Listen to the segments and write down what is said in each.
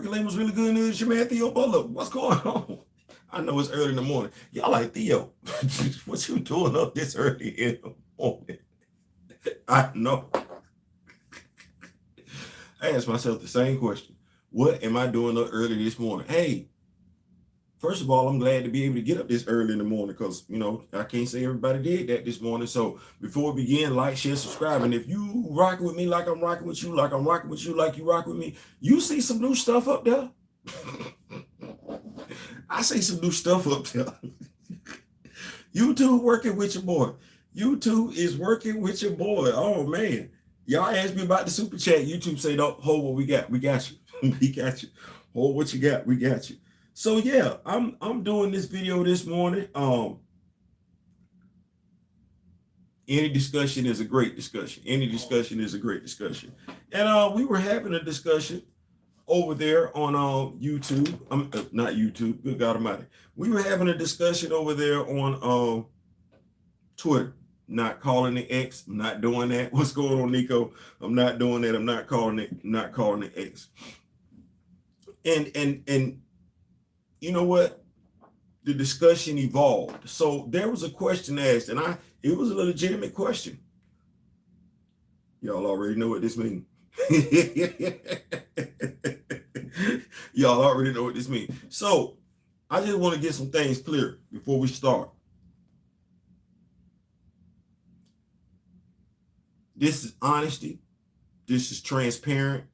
Percolating was really good news. Your man Theo Butler. What's going on? I know it's early in the morning. Y'all like, Theo, what you doing up this early in the morning? I know. I asked myself the same question. What am I doing up early this morning? Hey, first of all, I'm glad to be able to get up this early in the morning because, I can't say everybody did that this morning. So before we begin, like, share, subscribe. And if you rocking with me like I'm rocking with you, like I'm rocking with you, like you rock with me, you see some new stuff up there? I see some new stuff up there. YouTube working with your boy. YouTube is working with your boy. Oh, man. Y'all asked me about the super chat. YouTube say, "No, hold what we got. We got you. We got you. Hold what you got. We got you." So yeah, I'm doing this video this morning. Any discussion is a great discussion. Any discussion is a great discussion. And we were having a discussion over there on YouTube. Not YouTube. Good God Almighty. We were having a discussion over there on Twitter. Not calling it X. I'm not doing that. What's going on, Nico? I'm not doing that. I'm not calling it X. And you know what? The discussion evolved. So there was a question asked, and it was a legitimate question. Y'all already know what this means. Y'all already know what this means. So I just want to get some things clear before we start. This is honesty. This is transparent.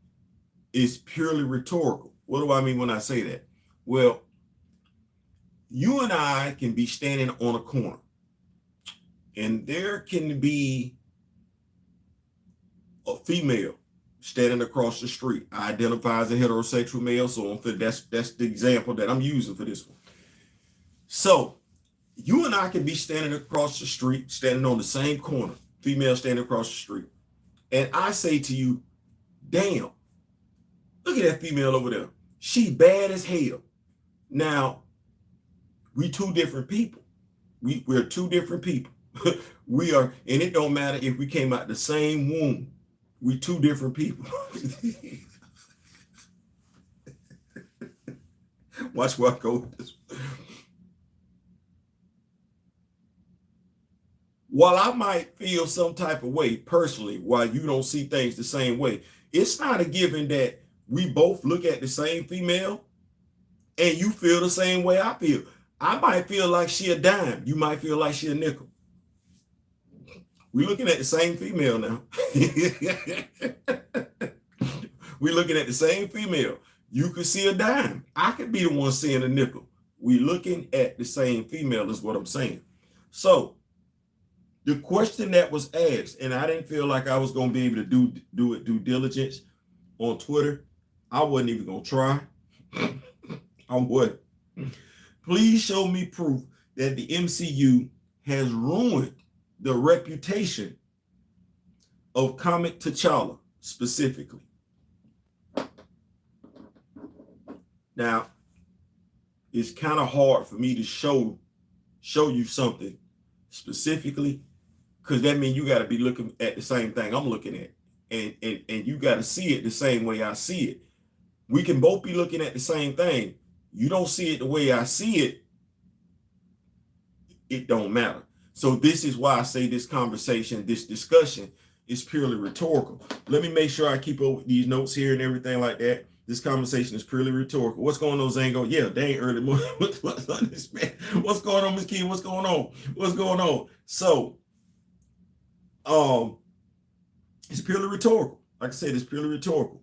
It's purely rhetorical. What do I mean when I say that? Well, you and I can be standing on a corner, and there can be a female standing across the street. I identify as a heterosexual male, so that's the example that I'm using for this one. So you and I can be standing across the street, standing on the same corner, female standing across the street, and I say to you, "Damn, look at that female over there. She bad as hell." Now, we two different people. We're two different people. We are, and it don't matter if we came out the same womb. We two different people. Watch where I go with this. While I might feel some type of way personally, while you don't see things the same way, it's not a given that we both look at the same female and you feel the same way I feel. I might feel like she a dime. You might feel like she a nickel. We're looking at the same female now. We're looking at the same female. You could see a dime. I could be the one seeing a nickel. We're looking at the same female is what I'm saying. So the question that was asked, and I didn't feel like I was going to be able to do it due diligence on Twitter. I wasn't even going to try. I would. Please show me proof that the MCU has ruined the reputation of comic T'Challa specifically. Now, it's kind of hard for me to show you something specifically, because that means you got to be looking at the same thing I'm looking at, and you got to see it the same way I see it. We can both be looking at the same thing. You don't see it the way I see it, it don't matter. So this is why I say this conversation, this discussion is purely rhetorical. Let me make sure I keep up with these notes here and everything like that. This conversation is purely rhetorical. What's going on, Zango? Yeah, dang early morning. What's on this, man? What's going on, Miss Key? What's going on? What's going on? So, it's purely rhetorical. Like I said, it's purely rhetorical.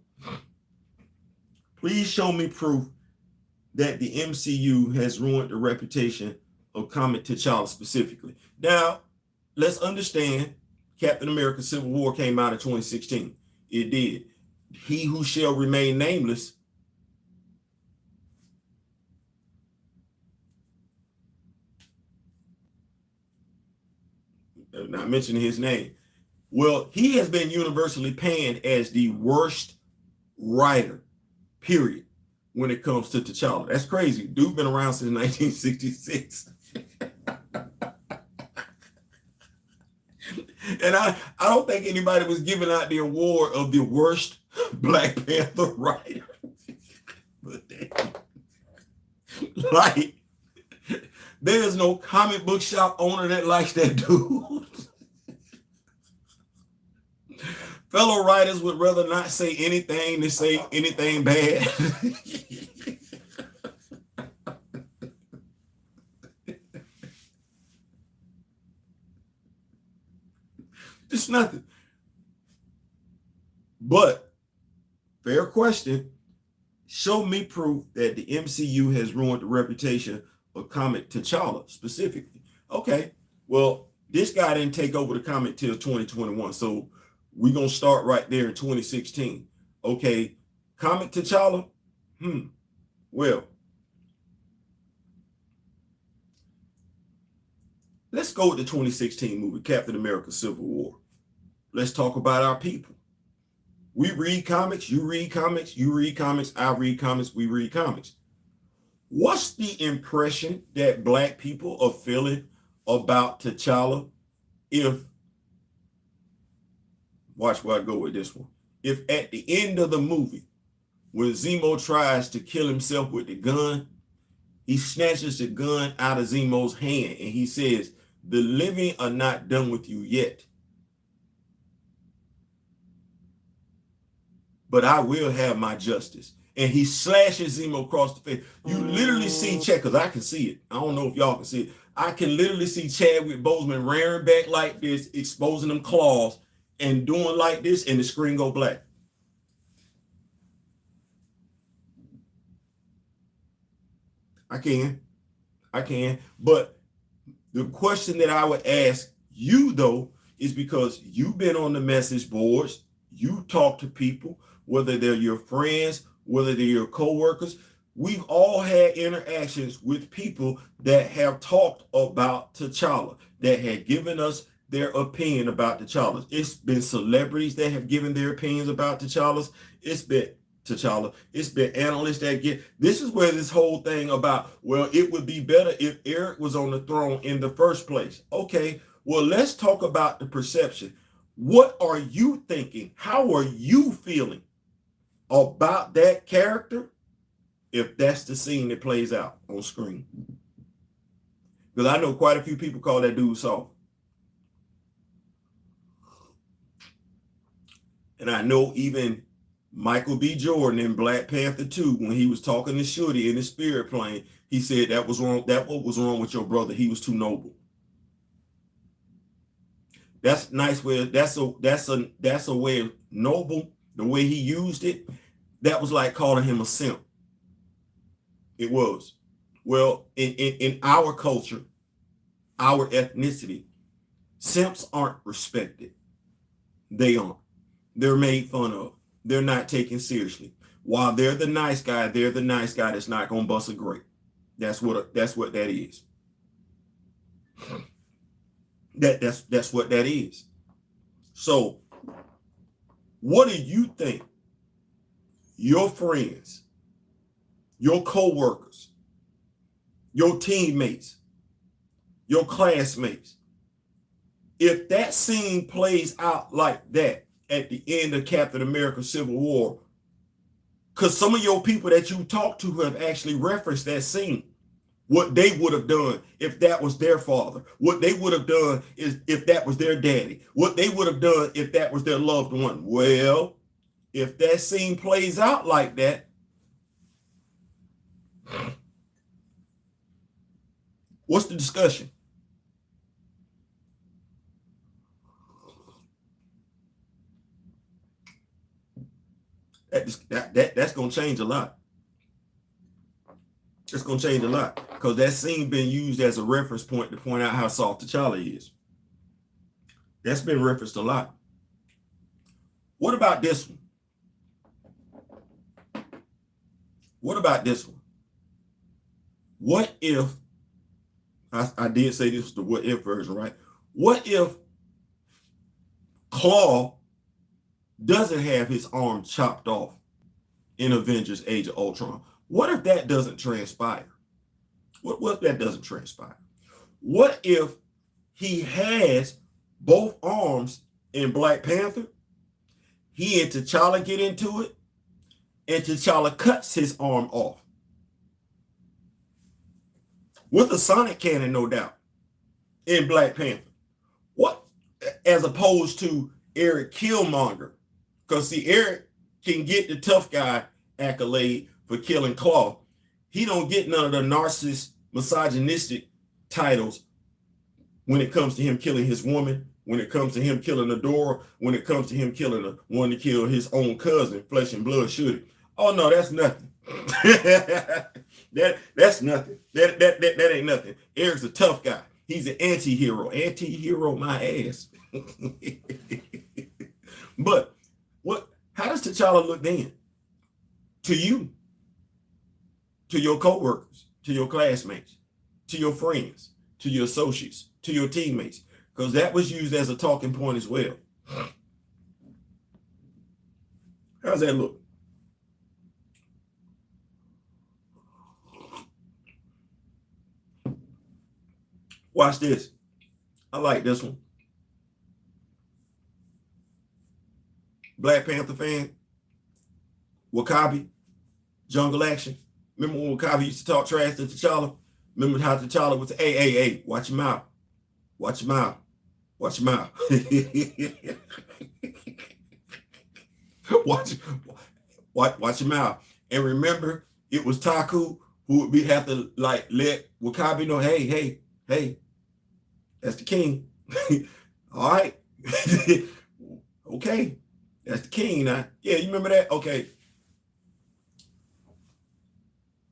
Please show me proof that the MCU has ruined the reputation of comic T'Challa specifically. Now, let's understand, Captain America Civil War came out in 2016. It did. He Who Shall Remain Nameless not mentioning his name. Well, he has been universally panned as the worst writer, period, when it comes to T'Challa. That's crazy. Dude's been around since 1966. And I don't think anybody was giving out the award of the worst Black Panther writer. Like, there is no comic book shop owner that likes that dude. Fellow writers would rather not say anything than say anything bad. Just nothing. But, fair question, show me proof that the MCU has ruined the reputation of comic T'Challa specifically. Okay, well, this guy didn't take over the comic till 2021, so we're going to start right there in 2016. Okay, comic T'Challa? Well, let's go with the 2016 movie, Captain America Civil War. Let's talk about our people. We read comics, you read comics, you read comics, I read comics, we read comics. What's the impression that Black people are feeling about T'Challa if, watch where I go with this one, if at the end of the movie, when Zemo tries to kill himself with the gun, he snatches the gun out of Zemo's hand and he says, "The living are not done with you yet, but I will have my justice." And he slashes Zemo across the face. You literally see Chad, because I can see it. I don't know if y'all can see it. I can literally see Chadwick Boseman rearing back like this, exposing them claws, and doing like this, and the screen go black. I can. But the question that I would ask you, though, is because you've been on the message boards, you talk to people, whether they're your friends, whether they're your coworkers. We've all had interactions with people that have talked about T'Challa, that had given us their opinion about T'Challa. It's been celebrities that have given their opinions about T'Challa. It's been analysts that get. This is where this whole thing about, well, it would be better if Eric was on the throne in the first place. Okay, well, let's talk about the perception. What are you thinking? How are you feeling about that character if that's the scene that plays out on screen? Because I know quite a few people call that dude soft. And I know even Michael B. Jordan in Black Panther 2, when he was talking to Shorty in the spirit plane, he said that was wrong. That what was wrong with your brother. He was too noble. That's nice way. That's a way of noble. The way he used it, that was like calling him a simp. It was. Well, in our culture, our ethnicity, simps aren't respected. They aren't. They're made fun of. They're not taken seriously. While they're the nice guy that's not gonna bust a grape. That's what that is. That's what that is. So, what do you think your friends, your co-workers, your teammates, your classmates, if that scene plays out like that at the end of Captain America Civil War, because some of your people that you talk to have actually referenced that scene, what they would have done if that was their father, what they would have done is if that was their daddy, what they would have done if that was their loved one. Well, if that scene plays out like that, what's the discussion? That's going to change a lot. It's going to change a lot because that scene been used as a reference point to point out how soft T'Challa is. That's been referenced a lot. What about this one? What about this one? What if, I did say this was the what if version, right? What if Claw doesn't have his arm chopped off in Avengers Age of Ultron? What if that doesn't transpire? What if that doesn't transpire? What if he has both arms in Black Panther? He and T'Challa get into it, and T'Challa cuts his arm off. with a sonic cannon, no doubt, in Black Panther. What, as opposed to Eric Killmonger, because see, Eric can get the tough guy accolade for killing Claw. He don't get none of the narcissist, misogynistic titles when it comes to him killing his woman, when it comes to him killing Adora, when it comes to him killing the one to kill his own cousin, flesh and blood should it. Oh no, that's nothing. that's nothing. That ain't nothing. Eric's a tough guy. He's an anti-hero. Anti-hero my ass. But how does T'Challa look then? To you, to your co-workers, to your classmates, to your friends, to your associates, to your teammates, because that was used as a talking point as well. How's that look? Watch this. I like this one. Black Panther fan, W'Kabi, Jungle Action. Remember when W'Kabi used to talk trash to T'Challa? Remember how T'Challa would say, hey, watch your mouth. Watch your mouth. Watch your mouth. watch your mouth. And remember, it was Taku who would have to like let W'Kabi know, hey, that's the king. All right. Okay. That's the king now. Yeah, you remember that? Okay.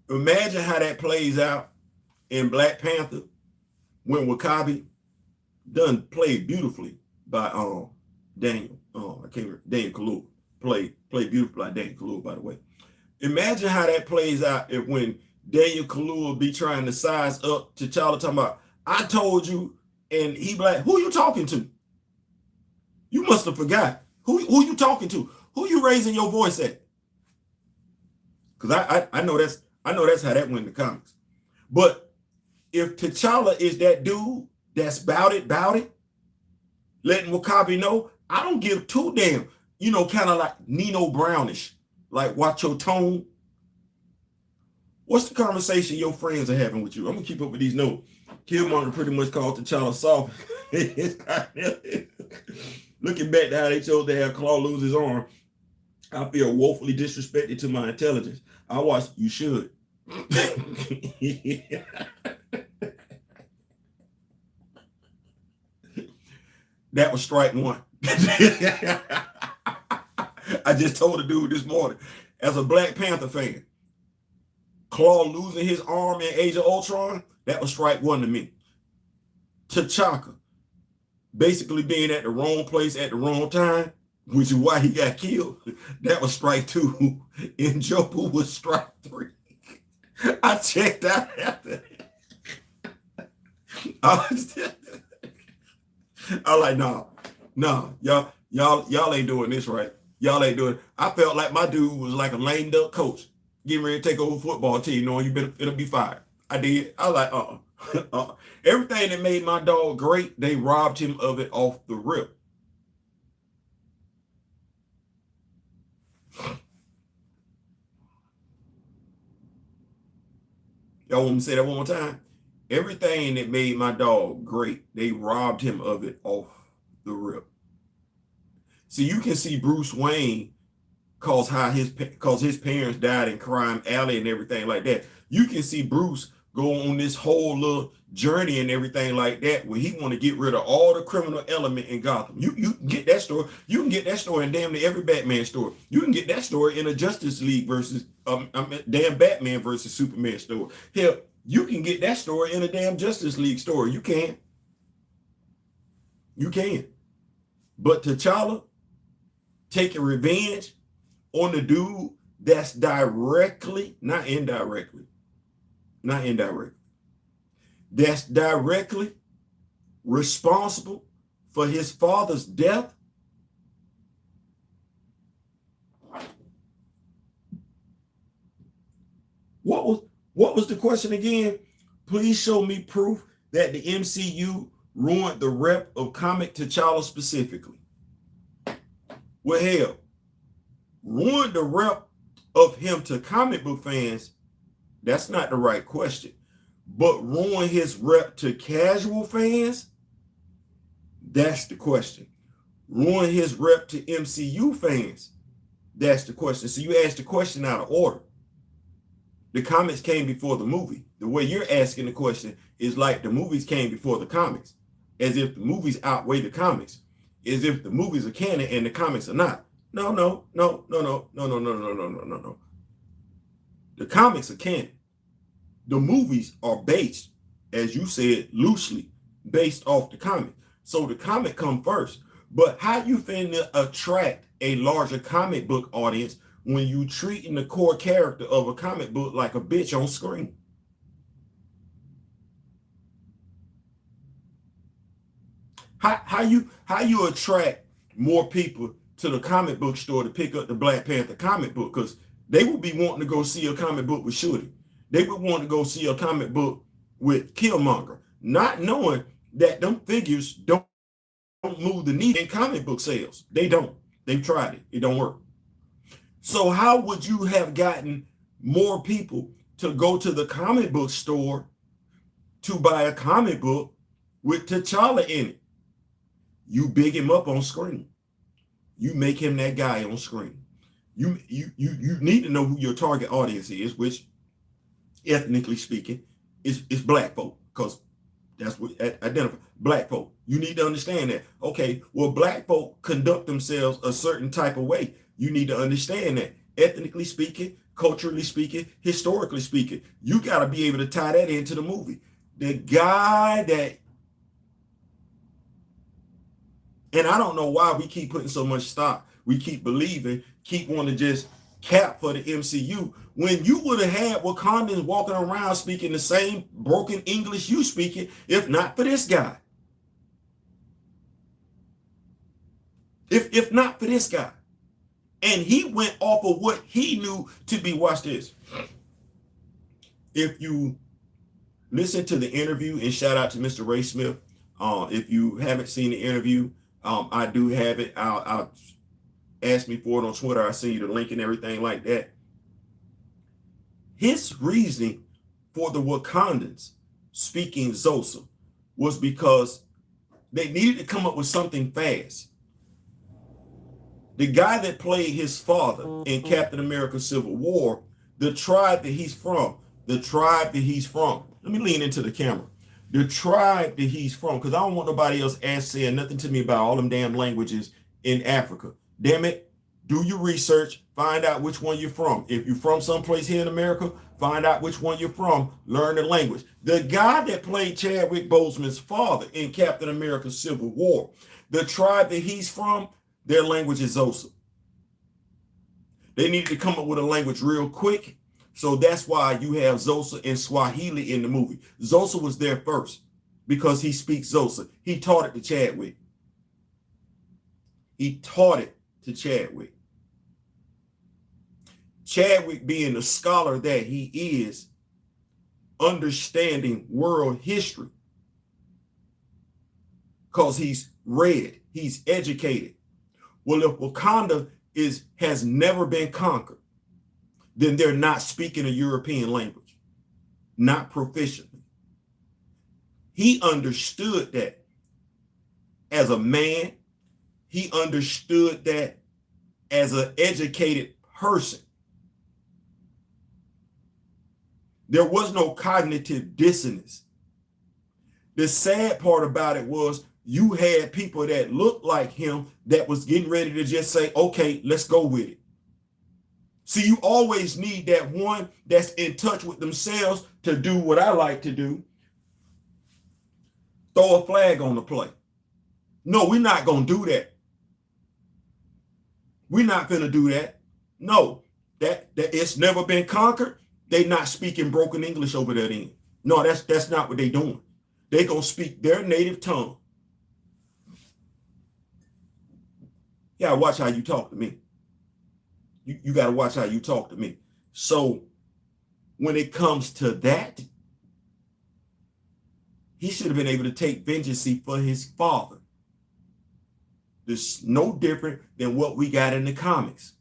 Imagine how that plays out in Black Panther when W'Kabi done played beautifully by Daniel. I can't remember. Daniel Kaluuya played beautifully by Daniel Kaluuya, by the way. Imagine how that plays out if when Daniel Kaluuya be trying to size up T'Challa talking about, I told you, and he be like, who you talking to? You must have forgot. Who you talking to? Who you raising your voice at? Because I know that's how that went in the comics. But if T'Challa is that dude that's bout it, letting W'Kabi know, I don't give two damn, kind of like Nino Brownish, like watch your tone. What's the conversation your friends are having with you? I'm gonna keep up with these notes. Killmonger pretty much called T'Challa soft. Looking back to how they chose to have Claw lose his arm, I feel woefully disrespected to my intelligence. I watched, you should. That was strike one. I just told a dude this morning, as a Black Panther fan, Claw losing his arm in Age of Ultron, that was strike one to me. T'Chaka basically being at the wrong place at the wrong time, which is why he got killed, that was strike two. And Joker was strike three. I checked out after that. I like, no, y'all ain't doing this right. Y'all ain't doing it. I felt like my dude was like a lame duck coach getting ready to take over a football team, knowing it'll be fired. I did. I was like, everything that made my dog great, they robbed him of it off the rip. Y'all want me to say that one more time? Everything that made my dog great, they robbed him of it off the rip. So you can see Bruce Wayne cause his parents died in crime alley and everything like that. You can see Bruce go on this whole little journey and everything like that, where he want to get rid of all the criminal element in Gotham. You can get that story. You can get that story in damn near every Batman story. You can get that story in a Justice League versus damn Batman versus Superman story. Hell, you can get that story in a damn Justice League story. You can. But T'Challa taking revenge on the dude that's directly, not indirectly, that's directly responsible for his father's death. What was the question again? Please show me proof that the MCU ruined the rep of comic T'Challa specifically. Well, hell, ruined the rep of him to comic book fans, that's not the right question. but ruin his rep to casual fans? That's the question. Ruin his rep to MCU fans? That's the question. So you asked the question out of order. The comics came before the movie. The way you're asking the question is like the movies came before the comics, as if the movies outweigh the comics, as if the movies are canon and the comics are not. No, no, no, no, no, no, no, no, no, no, no, no, no. The comics are canon. The movies are based, as you said, loosely based off the comic. So the comic come first. But how you finna attract a larger comic book audience when you treating the core character of a comic book like a bitch on screen? How you attract more people to the comic book store to pick up the Black Panther comic book? Because they would be wanting to go see a comic book with Shorty. They would want to go see a comic book with Killmonger, not knowing that them figures don't move the needle in comic book sales. They don't. They've tried it. It don't work. So how would you have gotten more people to go to the comic book store to buy a comic book with T'Challa in it? You big him up on screen. You make him that guy on screen. You need to know who your target audience is, which, ethnically speaking, is black folk, because that's what identify black folk. You need to understand that. Okay, well, black folk conduct themselves a certain type of way. You need to understand that. Ethnically speaking, culturally speaking, historically speaking, you got to be able to tie that into the movie. The guy that, and I don't know why we keep putting so much stock, we keep believing, keep wanting to just cap for the MCU, when you would have had Wakandans walking around speaking the same broken English you speaking, if not for this guy. If not for this guy. And he went off of what he knew to be, watch this. If you listen to the interview, and shout out to Mr. Ray Smith, if you haven't seen the interview, I do have it. I'll ask me for it on Twitter. I'll send you the link and everything like that. His reasoning for the Wakandans speaking Xhosa was because they needed to come up with something fast. The guy that played his father in Captain America Civil War, the tribe that he's from, let me lean into the camera. The tribe that he's from, because I don't want nobody else saying nothing to me about all them damn languages in Africa. Damn it, do your research, find out which one you're from. If you're from someplace here in America, find out which one you're from, learn the language. The guy that played Chadwick Boseman's father in Captain America Civil War, the tribe that he's from, their language is Xhosa. They needed to come up with a language real quick. So that's why you have Xhosa and Swahili in the movie. Xhosa was there first because he speaks Xhosa. He taught it to Chadwick. Chadwick, being the scholar that he is, understanding world history because he's read, he's educated. Well, if Wakanda has never been conquered, then they're not speaking a European language, not proficiently. He understood that as a man. He understood that as an educated person. There was no cognitive dissonance. The sad part about it was you had people that looked like him that was getting ready to just say, okay, let's go with it. See, you always need that one that's in touch with themselves to do what I like to do. Throw a flag on the play. No, we're not going to do that. We're not going to do that. No, that it's never been conquered. They not speaking broken English over that end. No, that's not what they doing. They going to speak their native tongue. You got to watch how you talk to me. You got to watch how you talk to me. So when it comes to that, he should have been able to take vengeance for his father. This is no different than what we got in the comics.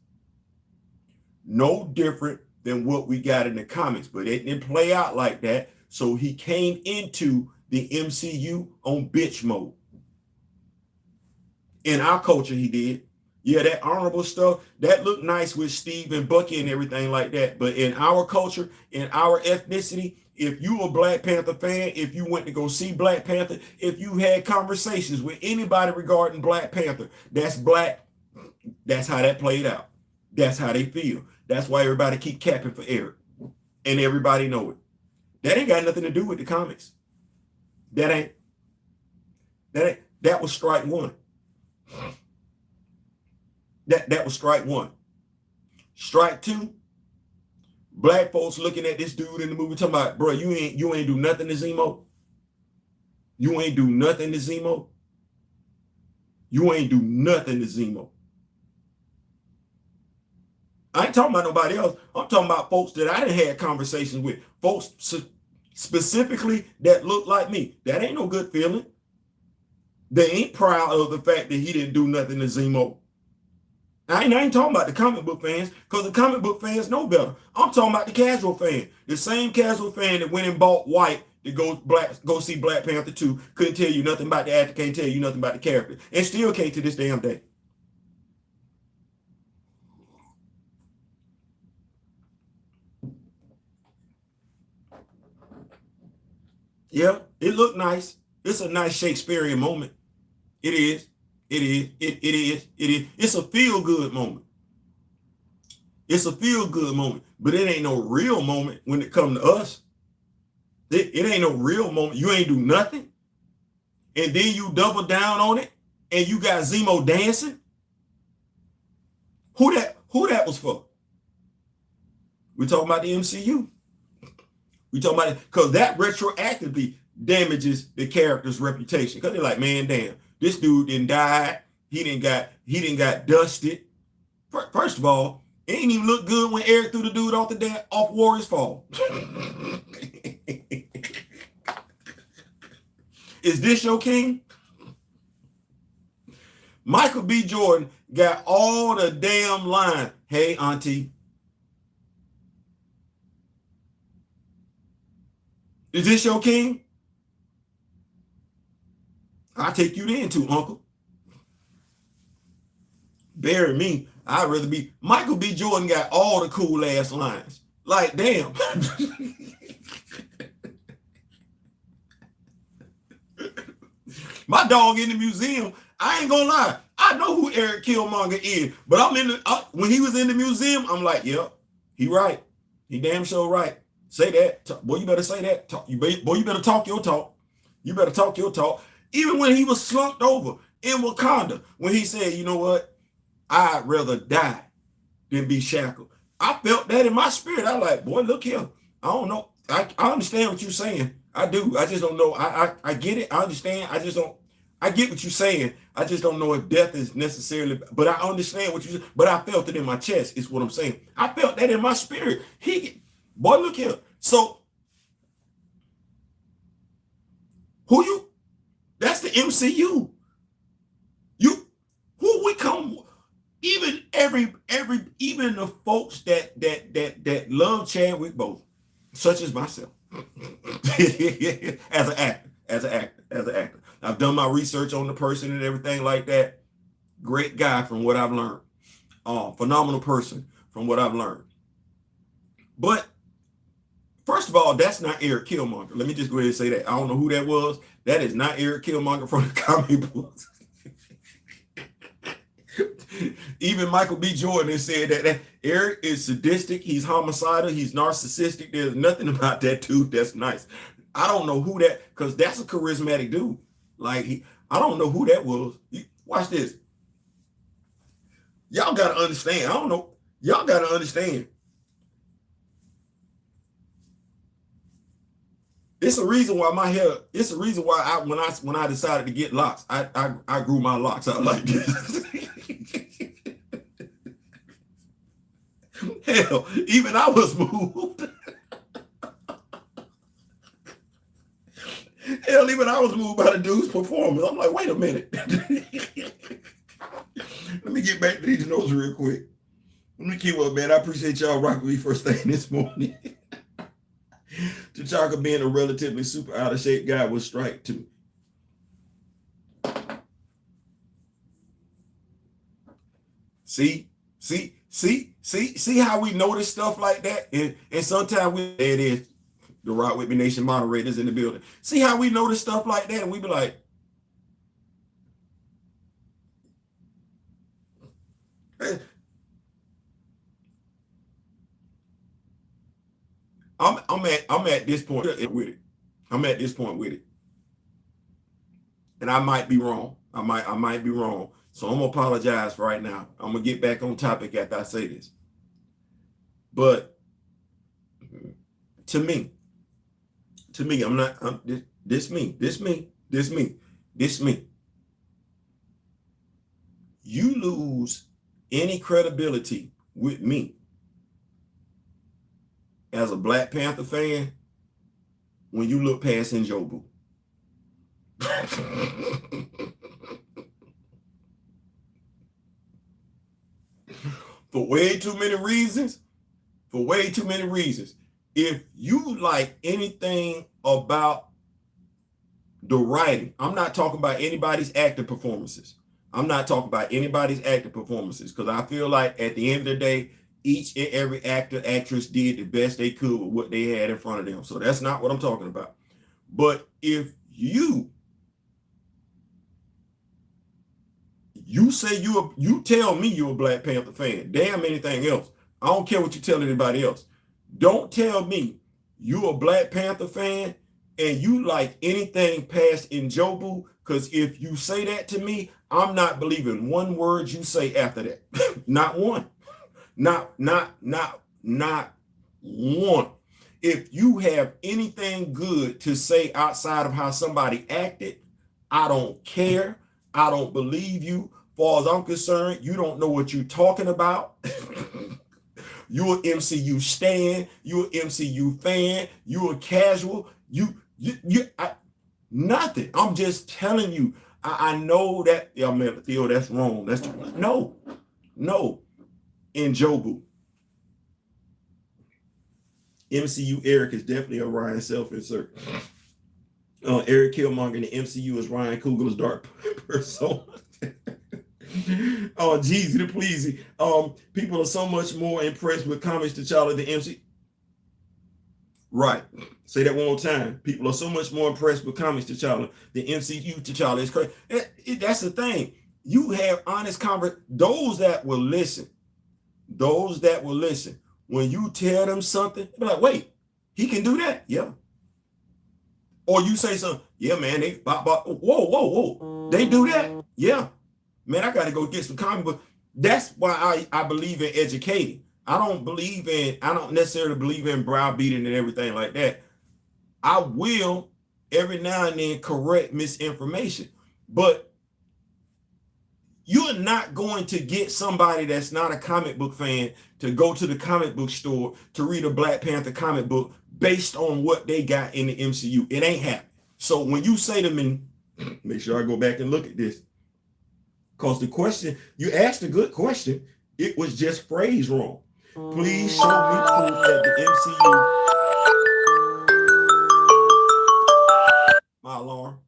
No different than what we got in the comics, but it didn't play out like that. So he came into the MCU on bitch mode. In our culture, he did. Yeah, that honorable stuff, that looked nice with Steve and Bucky and everything like that. But in our culture, in our ethnicity, if you were a Black Panther fan, if you went to go see Black Panther, if you had conversations with anybody regarding Black Panther, that's black. That's how that played out. That's how they feel. That's why everybody keep capping for Eric. And everybody know it. That ain't got nothing to do with the comics. That was strike one. That was strike one. Strike two, black folks looking at this dude in the movie talking about, bro, you ain't do nothing to Zemo. You ain't do nothing to Zemo. You ain't do nothing to Zemo. I ain't talking about nobody else. I'm talking about folks that I done had conversations with. Folks specifically that look like me. That ain't no good feeling. They ain't proud of the fact that he didn't do nothing to Zemo. I ain't talking about the comic book fans, because the comic book fans know better. I'm talking about the casual fan. The same casual fan that went and bought White to go see Black Panther 2, couldn't tell you nothing about the actor, can't tell you nothing about the character, and still can't to this damn day. Yeah, it looked nice. It's a nice Shakespearean moment. It is. It is. It's a feel-good moment. It's a feel-good moment, but it ain't no real moment when it comes to us. It ain't no real moment. You ain't do nothing, and then you double down on it, and you got Zemo dancing. Who that was for? We talking about the MCU. We talking about it because that retroactively damages the character's reputation. Because they're like, man, damn, this dude didn't die. He didn't got dusted. First of all, it ain't even look good when Eric threw the dude off Warriors Fall. Is this your king? Michael B. Jordan got all the damn line. Hey, auntie. Is this your king? I'll take you then too, uncle. Bury me. I'd rather be. Michael B. Jordan got all the cool ass lines. Like, damn. My dog in the museum, I ain't gonna lie. I know who Eric Killmonger is, but when he was in the museum, I'm like, yep, he right. He damn sure right. Say that. Boy, you better say that. Boy, you better talk your talk. You better talk your talk. Even when he was slumped over in Wakanda, when he said, you know what? I'd rather die than be shackled. I felt that in my spirit. I like, boy, look here. I don't know. I understand what you're saying. I do. I just don't know. I get it. I understand. I get what you're saying. I just don't know if death is necessarily, but I understand what but I felt it in my chest, is what I'm saying. I felt that in my spirit. Boy, look here. So, that's the MCU. Who we come, even even the folks that love Chadwick Boseman, such as myself, as an actor. I've done my research on the person and everything like that. Great guy from what I've learned. Phenomenal person from what I've learned. But first of all, that's not Eric Killmonger. Let me just go ahead and say that. I don't know who that was. That is not Eric Killmonger from the comic books. Even Michael B. Jordan has said that Eric is sadistic, he's homicidal, he's narcissistic. There's nothing about that dude that's nice. I don't know who that, because that's a charismatic dude. Like, I don't know who that was. Watch this. Y'all got to understand. I don't know. Y'all got to understand. It's a reason why my hair, it's a reason why when I decided to get locks, I grew my locks out like this. Hell, even I was moved. Hell, even I was moved by the dude's performance. I'm like, wait a minute. Let me get back to these notes real quick. Let me keep up, man. I appreciate y'all rocking with me first thing this morning. To T'Chaka being a relatively super out of shape guy was strike too. See how we notice stuff like that? And sometimes there it is, the Rock With Me Nation moderators in the building. See how we notice stuff like that and we be like, hey, I'm at this point with it. I'm at this point with it. And I might be wrong. I might be wrong. So I'm gonna apologize right now. I'm gonna get back on topic after I say this. But to me, I'm not. This me. You lose any credibility with me as a Black Panther fan when you look past Njobu. For way too many reasons. If you like anything about the writing, I'm not talking about anybody's acting performances. Because I feel like at the end of the day, each and every actor, actress did the best they could with what they had in front of them. So that's not what I'm talking about. But if you say you tell me you're a Black Panther fan, damn anything else. I don't care what you tell anybody else. Don't tell me you're a Black Panther fan and you like anything past Njobu, because if you say that to me, I'm not believing one word you say after that. Not one. Not one. If you have anything good to say outside of how somebody acted, I don't care. I don't believe you. As far as I'm concerned, you don't know what you're talking about. You're an MCU stan. You're an MCU fan. You're a casual. Nothing. I'm just telling you. I know that. Yeah, man, Theo, that's wrong. That's no. Njobu. MCU Eric is definitely a Ryan self-insert. Eric Killmonger in the MCU is Ryan Coogler's dark persona. Oh, Jeezy the Pleasy. People are so much more impressed with comics T'Challa than MCU. Right. Say that one more time. People are so much more impressed with comics T'Challa than MCU T'Challa. It's crazy. That's the thing. You have honest conversation. Those that will listen, when you tell them something, they're like, wait, he can do that? Yeah. Or you say something, yeah, man, whoa. They do that? Yeah. Man, I got to go get some comic books. That's why I believe in educating. I don't necessarily believe in browbeating and everything like that. I will every now and then correct misinformation, but you're not going to get somebody that's not a comic book fan to go to the comic book store to read a Black Panther comic book based on what they got in the MCU. It ain't happening. So when you say to me, make sure I go back and look at this, because the question, you asked a good question, it was just phrased wrong. Please show me proof that the MCU, my alarm,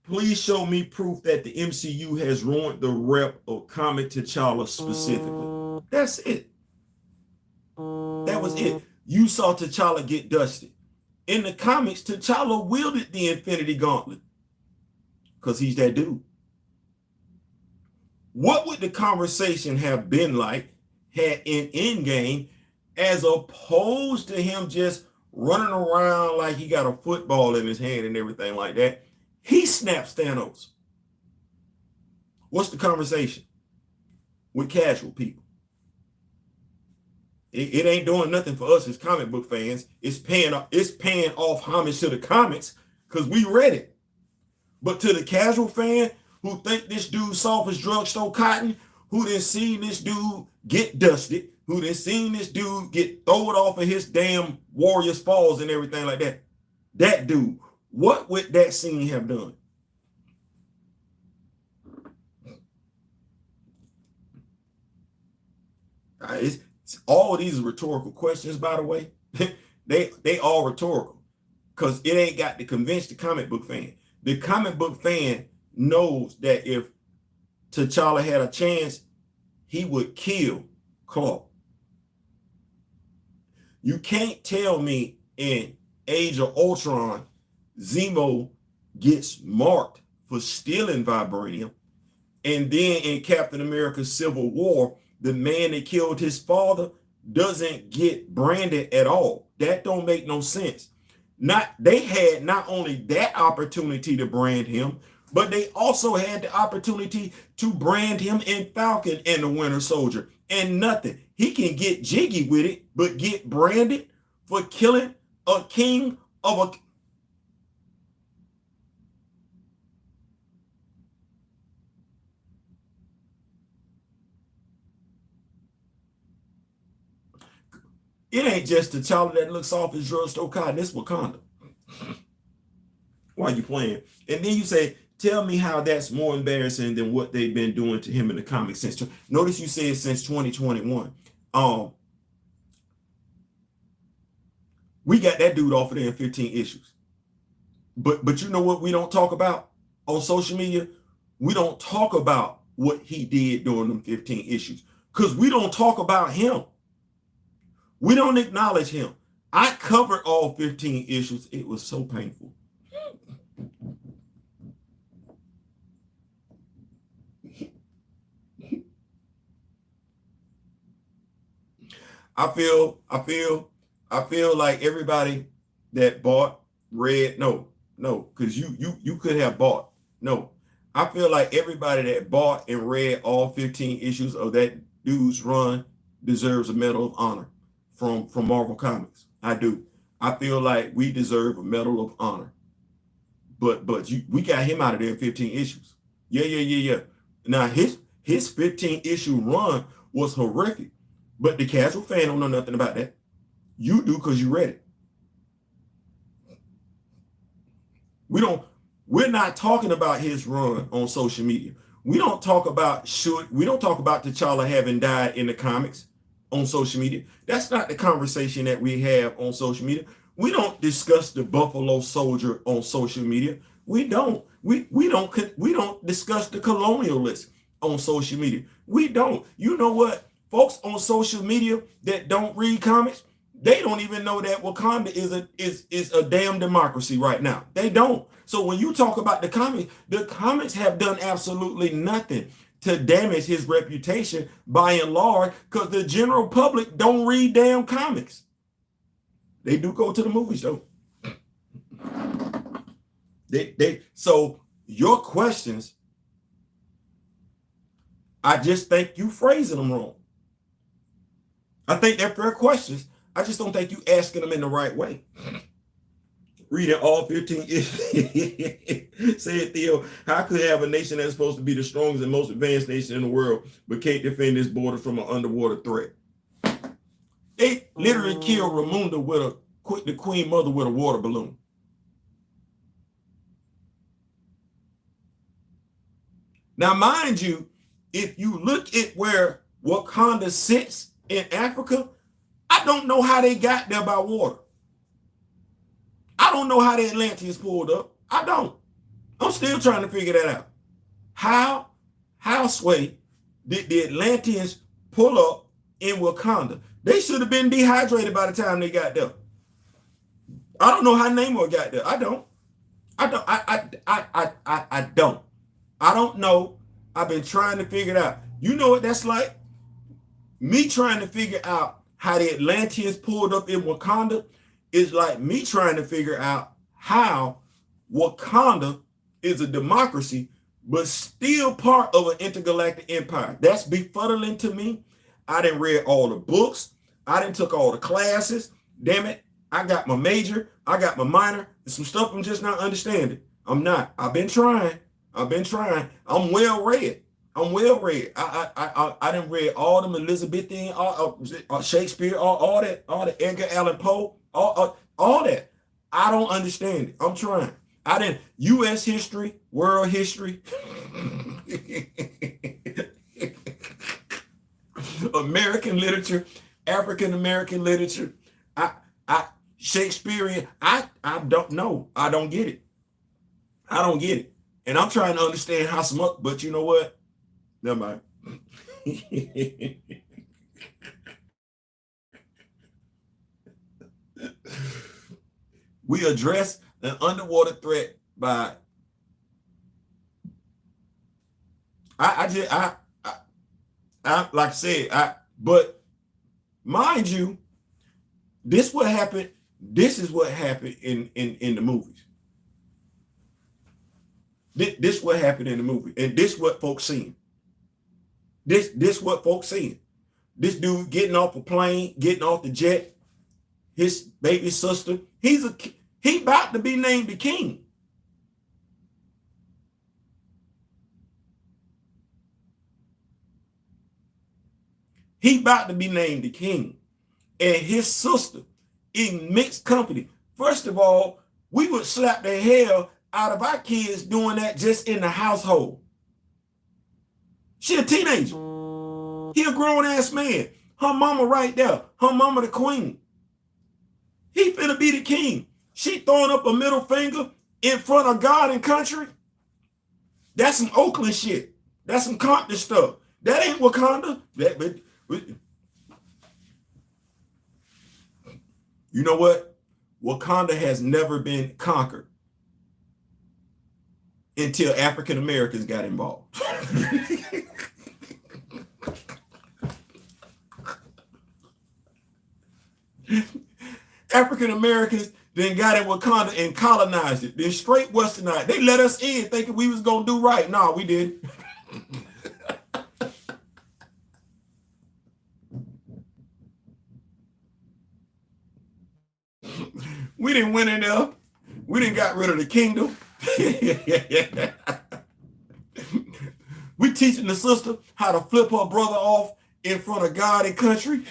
please show me proof that the MCU has ruined the rep of comic T'Challa specifically. That's it. That was it. You saw T'Challa get dusted. In the comics, T'Challa wielded the Infinity Gauntlet because he's that dude. What would the conversation have been like had in Endgame, as opposed to him just running around like he got a football in his hand and everything like that? He snaps Thanos. What's the conversation with casual people? It ain't doing nothing for us as comic book fans. It's paying off homage to the comics because we read it. But to the casual fan who think this dude soft as drugstore cotton, who done seen this dude get dusted, who done seen this dude get thrown off of his damn Warriors Falls and everything like that, that dude, what would that scene have done? All of these are rhetorical questions, by the way. they all rhetorical. because it ain't got to convince the comic book fan. The comic book fan knows that if T'Challa had a chance, he would kill Clark. You can't tell me in Age of Ultron, Zemo gets marked for stealing vibranium, and then in Captain America Civil War, the man that killed his father doesn't get branded at all. That don't make no sense. They had not only that opportunity to brand him, but they also had the opportunity to brand him in Falcon and the Winter Soldier, and nothing. He can get jiggy with it, but get branded for killing a king of a... It ain't just T'Challa that looks off his drugstore cotton. It's Wakanda. Why are you playing? And then you say, tell me how that's more embarrassing than what they've been doing to him in the comics since... Notice you said since 2021. We got that dude off of there in 15 issues. But you know what we don't talk about on social media? We don't talk about what he did during them 15 issues because we don't talk about him. We don't acknowledge him. I covered all 15 issues. It was so painful. I feel like everybody that read, because you could have bought. No, I feel like everybody that bought and read all 15 issues of that dude's run deserves a Medal of Honor from Marvel Comics. I do. I feel like we deserve a Medal of Honor. But we got him out of there in 15 issues. Yeah. Now his 15 issue run was horrific, but the casual fan don't know nothing about that. You do because you read it. We're not talking about his run on social media. We don't talk about T'Challa having died in the comics on social media. That's not the conversation that we have on social media. We don't discuss the Buffalo Soldier on social media. We don't. We don't discuss the colonialists on social media. We don't. You know what? Folks on social media that don't read comics, they don't even know that Wakanda is a damn democracy right now. They don't. So when you talk about the comics have done absolutely nothing to damage his reputation by and large, because the general public don't read damn comics. They do go to the movies though. So your questions, I just think you phrasing them wrong. I think they're fair questions. I just don't think you asking them in the right way. Reading all 15 issues, said Theo, how could have a nation that's supposed to be the strongest and most advanced nation in the world, but can't defend its border from an underwater threat? They literally killed Ramunda with the Queen Mother with a water balloon. Now, mind you, if you look at where Wakanda sits in Africa, I don't know how they got there by water. I don't know how the Atlanteans pulled up. I don't. I'm still trying to figure that out. How Sway did the Atlanteans pull up in Wakanda? They should have been dehydrated by the time they got there. I don't know how Namor got there. I don't. I don't know. I've been trying to figure it out. You know what that's like? Me trying to figure out how the Atlanteans pulled up in Wakanda is like me trying to figure out how Wakanda is a democracy, but still part of an intergalactic empire. That's befuddling to me. I didn't read all the books. I didn't took all the classes. Damn it. I got my major. I got my minor. There's some stuff I'm just not understanding. I'm not. I've been trying. I'm well read. I done read all them Elizabethan, Shakespeare, all that Edgar Allan Poe, all that. I don't understand it. I'm trying. I didn't U.S. history, world history, American literature, African American literature. Shakespearean. I don't know. I don't get it. I don't get it. And I'm trying to understand how some, but you know what? Never mind. We address an underwater threat by I like I said, but mind you, this what happened. This is what happened in the movies. This what happened in the movie, and this what folks seeing. This what folks seeing. This dude getting off a plane, getting off the jet. His baby sister. He about to be named the king. He about to be named the king. And his sister in mixed company. First of all, we would slap the hell out of our kids doing that just in the household. She a teenager. He a grown-ass man. Her mama right there. Her mama the queen. He finna be the king. She throwing up a middle finger in front of God and country. That's some Oakland shit. That's some Compton stuff. That ain't Wakanda. You know what? Wakanda has never been conquered until African Americans got involved. African Americans then got in Wakanda and colonized it. Then straight westernized. They let us in thinking we was gonna do right. No, we didn't. We didn't win in there. We didn't got rid of the kingdom. We teaching the sister how to flip her brother off in front of God and country.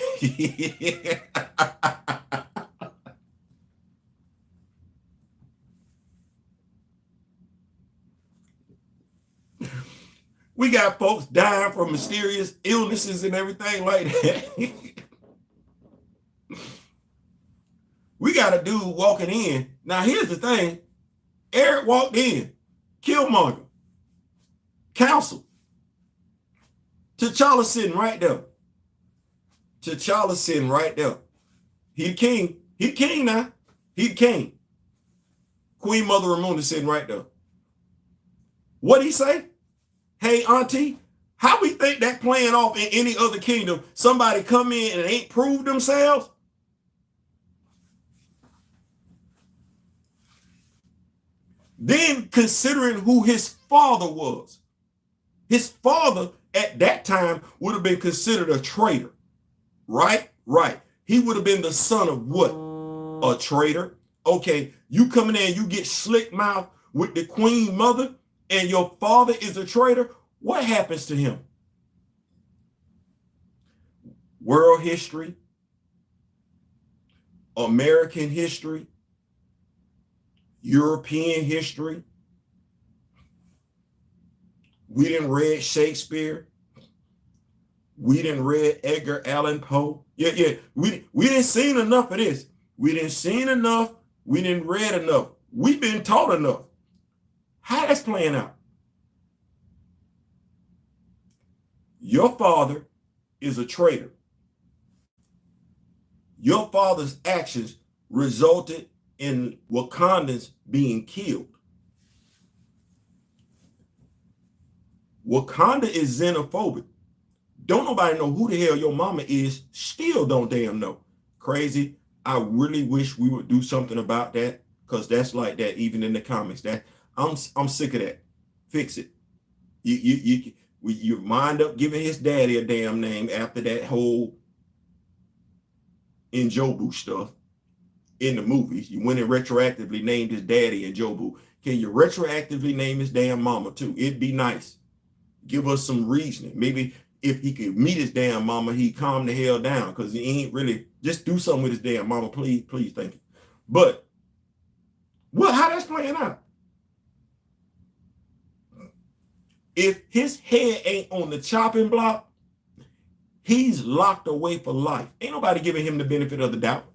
We got folks dying from mysterious illnesses and everything like that. We got a dude walking in. Now, here's the thing. Eric walked in. Killmonger. Council. T'Challa sitting right there. T'Challa sitting right there. He the king. He the king now. He the king. Queen Mother Ramona sitting right there. What'd he say? Hey, auntie, how we think that playing off in any other kingdom, somebody come in and ain't proved themselves? Then considering who his father was. His father at that time would have been considered a traitor. Right? Right. He would have been the son of what? A traitor. Okay, you come in there and you get slick mouth with the queen mother and your father is a traitor. What happens to him? World history, American history, European history. We didn't read Shakespeare. We didn't read Edgar Allan Poe. Yeah. We didn't seen enough of this. We didn't seen enough. We didn't read enough. We've been taught enough. How that's playing out? Your father is a traitor. Your father's actions resulted in Wakandans being killed. Wakanda is xenophobic. Don't nobody know who the hell your mama is. Still don't damn know. Crazy. I really wish we would do something about that, because that's like that even in the comics. That I'm sick of that. Fix it. You wind up giving his daddy a damn name after that whole Njobu stuff in the movies. You went and retroactively named his daddy Njobu. Can you retroactively name his damn mama too? It'd be nice. Give us some reasoning. Maybe if he could meet his damn mama, he'd calm the hell down, because he ain't really, just do something with his damn mama, please, thank you. But well, how that's playing out? If his head ain't on the chopping block, he's locked away for life. Ain't nobody giving him the benefit of the doubt.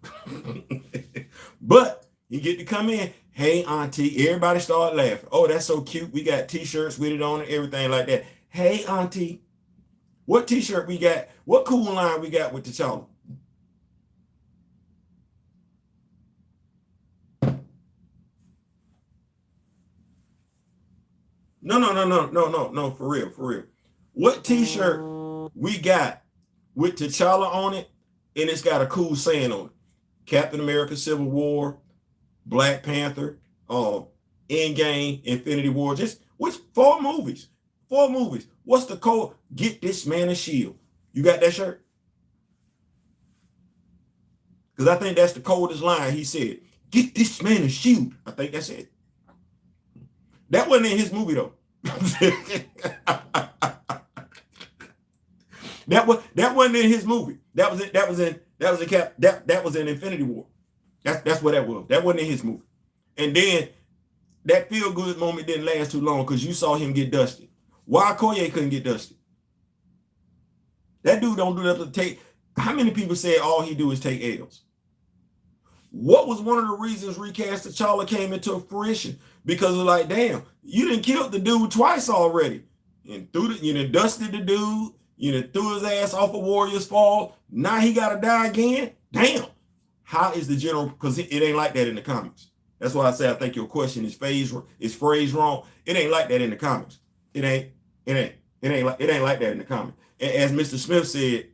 But you get to come in, hey auntie, everybody start laughing. Oh, that's so cute. We got t-shirts with it on and everything like that. Hey auntie, what t-shirt we got? What cool line we got with T'Challa? No, for real. What t-shirt we got with T'Challa on it, and it's got a cool saying on it? Captain America Civil War, Black Panther, Endgame, Infinity War, just which 4 movies. 4 movies. What's the code? Get this man a shield. You got that shirt? Because I think that's the coldest line he said. Get this man a shield. I think that's it. That wasn't in his movie though. that wasn't in his movie. That was in Infinity War. That's what that was. That wasn't in his movie. And then that feel good moment didn't last too long because you saw him get dusted. Why Okoye couldn't get dusted? That dude don't do that to take. How many people said all he do is take L's? What was one of the reasons recast T'Challa came into fruition? Because of like, damn, you done killed the dude twice already. And you done dusted the dude, you done threw his ass off of Warriors Fall. Now he gotta die again. Damn. How is the general? Because it ain't like that in the comics. That's why I say I think your question is phrased wrong. It ain't like that in the comics. It ain't like that in the comics. As Mr. Smith said,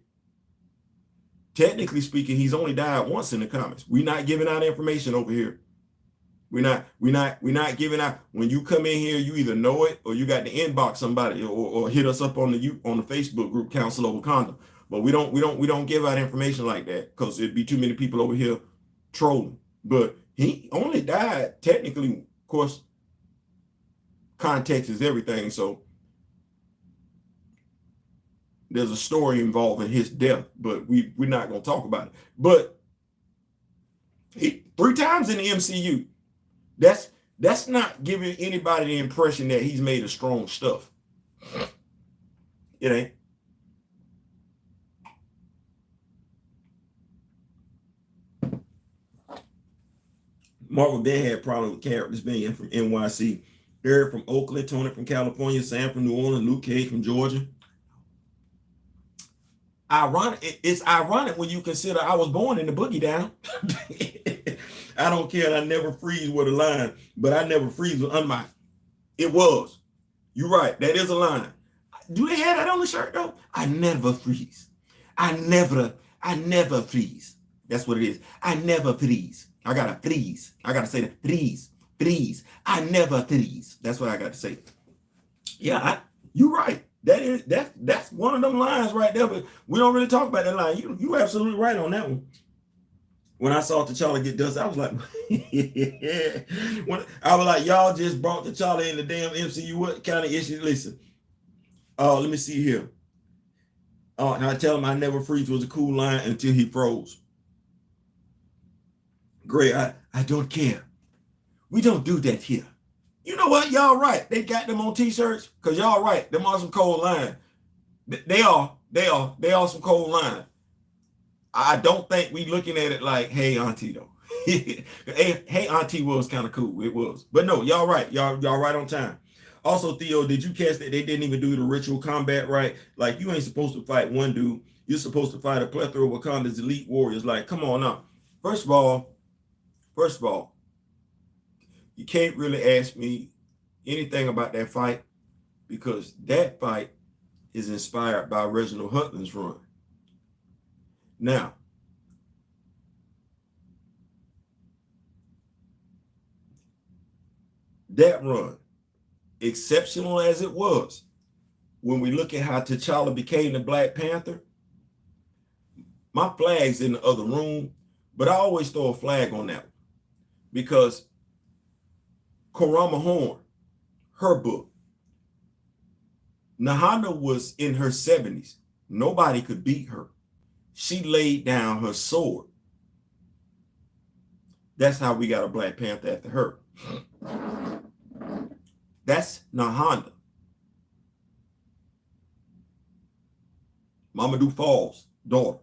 technically speaking, he's only died once in the comics. We're not giving out information over here. We're not giving out. When you come in here, you either know it or you got to inbox somebody or hit us up on the Facebook group Council Over Condom. But we don't give out information like that because it'd be too many people over here trolling. But he only died technically, of course. Context is everything, so there's a story involving his death, but we're not gonna talk about it. But 3 times in the MCU, that's not giving anybody the impression that he's made of strong stuff. It ain't. Marvel then had problems with characters being from NYC. Eric from Oakland, Tony from California, Sam from New Orleans, Luke Cage from Georgia. Ironic. It's ironic when you consider I was born in the boogie down. I don't care. I never freeze with a line, but I never freeze with unmarked. It was. You're right. That is a line. Do they have that on the shirt though? I never freeze. I never freeze. That's what it is. I never freeze. I gotta freeze. I gotta say that. Freeze. I never freeze. That's what I got to say. Yeah, you're right. That's one of them lines right there, but we don't really talk about that line. You absolutely right on that one. When I saw T'Challa get dusted, I was like, y'all just brought T'Challa in the damn MCU. What kind of issue? Listen. Oh, let me see here. And I tell him I never freeze was a cool line until he froze. Great. I don't care. We don't do that here. You know what? Y'all right. They got them on t-shirts because y'all right. Them are some cold line. They are some cold line. I don't think we looking at it like, hey, auntie, though. hey, auntie was kind of cool. It was. But no, y'all right. Y'all right on time. Also, Theo, did you catch that they didn't even do the ritual combat right? Like, you ain't supposed to fight one dude. You're supposed to fight a plethora of Wakanda's elite warriors. Like, come on now. First of all, you can't really ask me anything about that fight because that fight is inspired by Reginald Hutland's run. Now, that run, exceptional as it was, when we look at how T'Challa became the Black Panther, my flag's in the other room, but I always throw a flag on that one because Korama Horn, her book, Nahana was in her 70s. Nobody could beat her. She laid down her sword. That's how we got a Black Panther after her. That's Nahana. Mamadou Fall's daughter.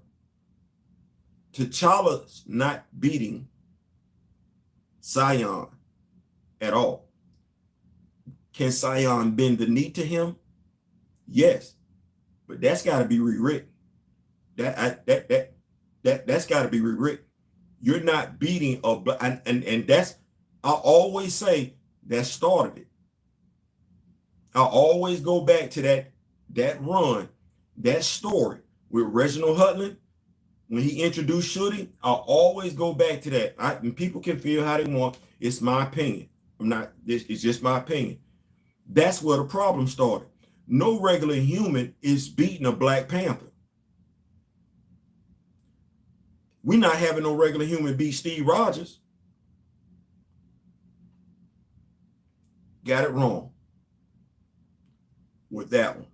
T'Challa's not beating Sion at all. Can Sion bend the knee to him? Yes, but that's got to be rewritten. That's got to be rewritten. You're not beating a and that's, I always say that started it. I always go back to that run, that story with Reginald Hutland when he introduced Shooty. I'll always go back to that. And people can feel how they want. It's my opinion. It's just my opinion. That's where the problem started. No regular human is beating a Black Panther. We're not having no regular human beat Steve Rogers. Got it wrong with that one,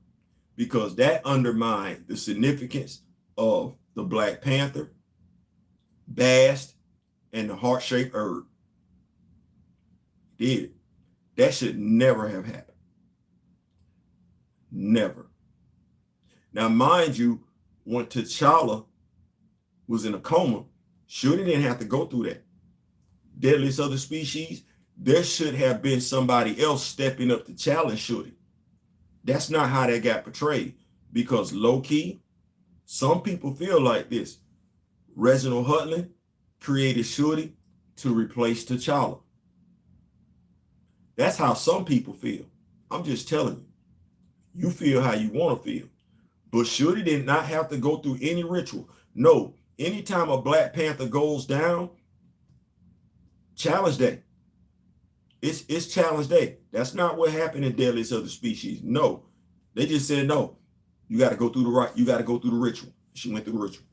because that undermined the significance of the Black Panther, Bast, and the heart-shaped herb. Did. That should never have happened. Never. Now, mind you, when T'Challa was in a coma, Shuri didn't have to go through that. Deadliest Other Species, there should have been somebody else stepping up to challenge Shuri. That's not how that got portrayed, because low-key, some people feel like this. Reginald Hutland created Shuri to replace T'Challa. That's how some people feel. I'm just telling you. You feel how you want to feel. But Shuri did not have to go through any ritual. No, anytime a Black Panther goes down, challenge day. It's challenge day. That's not what happened in Deadliest Other Species. No. They just said, no, you got to go through the ritual. She went through the ritual.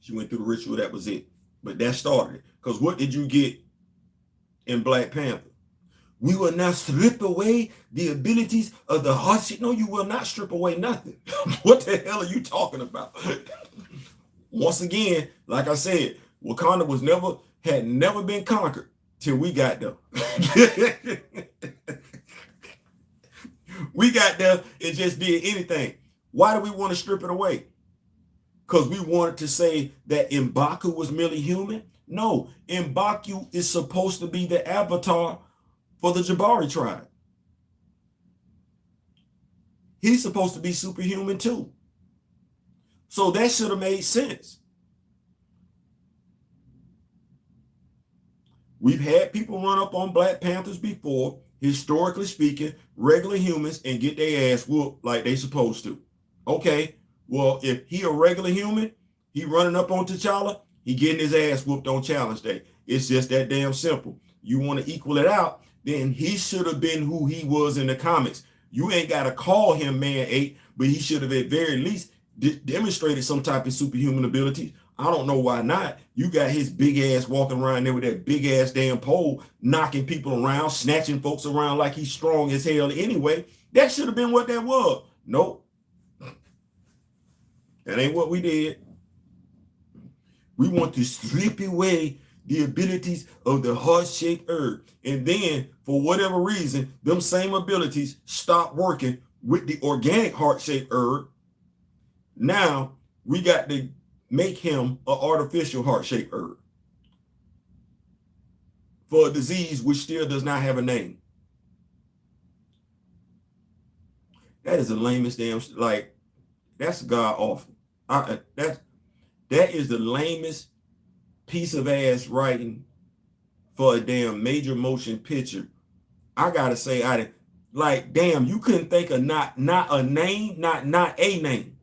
She went through the ritual, that was it. But that started it. Because what did you get in Black Panther? We will not strip away the abilities of the heart. No, you will not strip away nothing. What the hell are you talking about? Once again, like I said, Wakanda had never been conquered till we got there. We got there and just did anything. Why do we want to strip it away? Because we wanted to say that M'Baku was merely human? No, M'Baku is supposed to be the avatar for the Jabari tribe. He's supposed to be superhuman too. So that should have made sense. We've had people run up on Black Panthers before, historically speaking, regular humans, and get their ass whooped like they supposed to. Okay, well, if he a regular human, he running up on T'Challa, he getting his ass whooped on challenge day. It's just that damn simple. You want to equal it out, then he should have been who he was in the comics. You ain't got to call him Man 8, but he should have at very least demonstrated some type of superhuman ability. I don't know why not. You got his big ass walking around there with that big ass damn pole, knocking people around, snatching folks around like he's strong as hell anyway. That should have been what that was. Nope. That ain't what we did. We want to strip away the abilities of the heart-shaped herb. And then, for whatever reason, them same abilities stop working with the organic heart-shaped herb. Now, we got to make him an artificial heart-shaped herb for a disease which still does not have a name. That is the lamest damn, like, that's god awful. That is the lamest piece of ass writing for a damn major motion picture. I gotta say, like, damn, you couldn't think of not a name, not a name.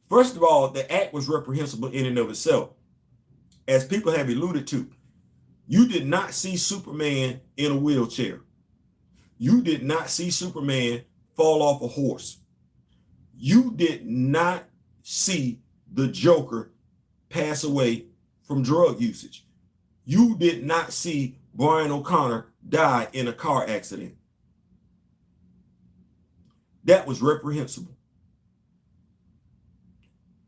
First of all, the act was reprehensible in and of itself. As people have alluded to, you did not see Superman in a wheelchair. You did not see Superman fall off a horse. You did not see the Joker pass away from drug usage. You did not see Brian O'Connor die in a car accident. That was reprehensible.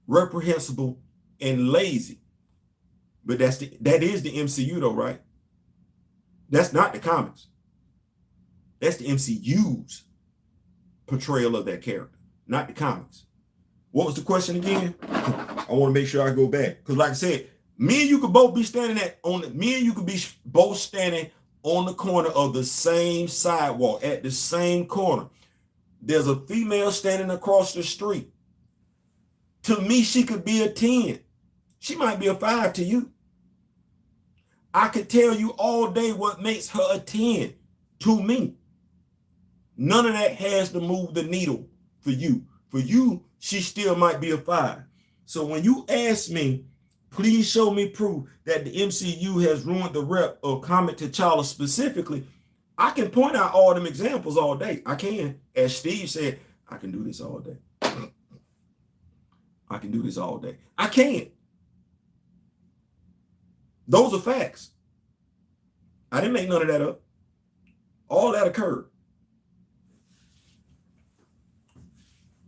Reprehensible and lazy. But that is the MCU though, right? That's not the comics. That's the MCU's portrayal of that character, not the comics. What was the question again? I want to make sure I go back. Because like I said, me and you could both be standing both standing on the corner of the same sidewalk at the same corner. There's a female standing across the street. To me, she could be a 10. She might be a 5 to you. I could tell you all day what makes her a 10 to me. None of that has to move the needle for you. For you, she still might be a 5. So when you ask me, please show me proof that the MCU has ruined the rep of Comet T'Challa specifically, I can point out all them examples all day. I can. As Steve said, I can do this all day. I can do this all day. I can. Those are facts. I didn't make none of that up. All that occurred.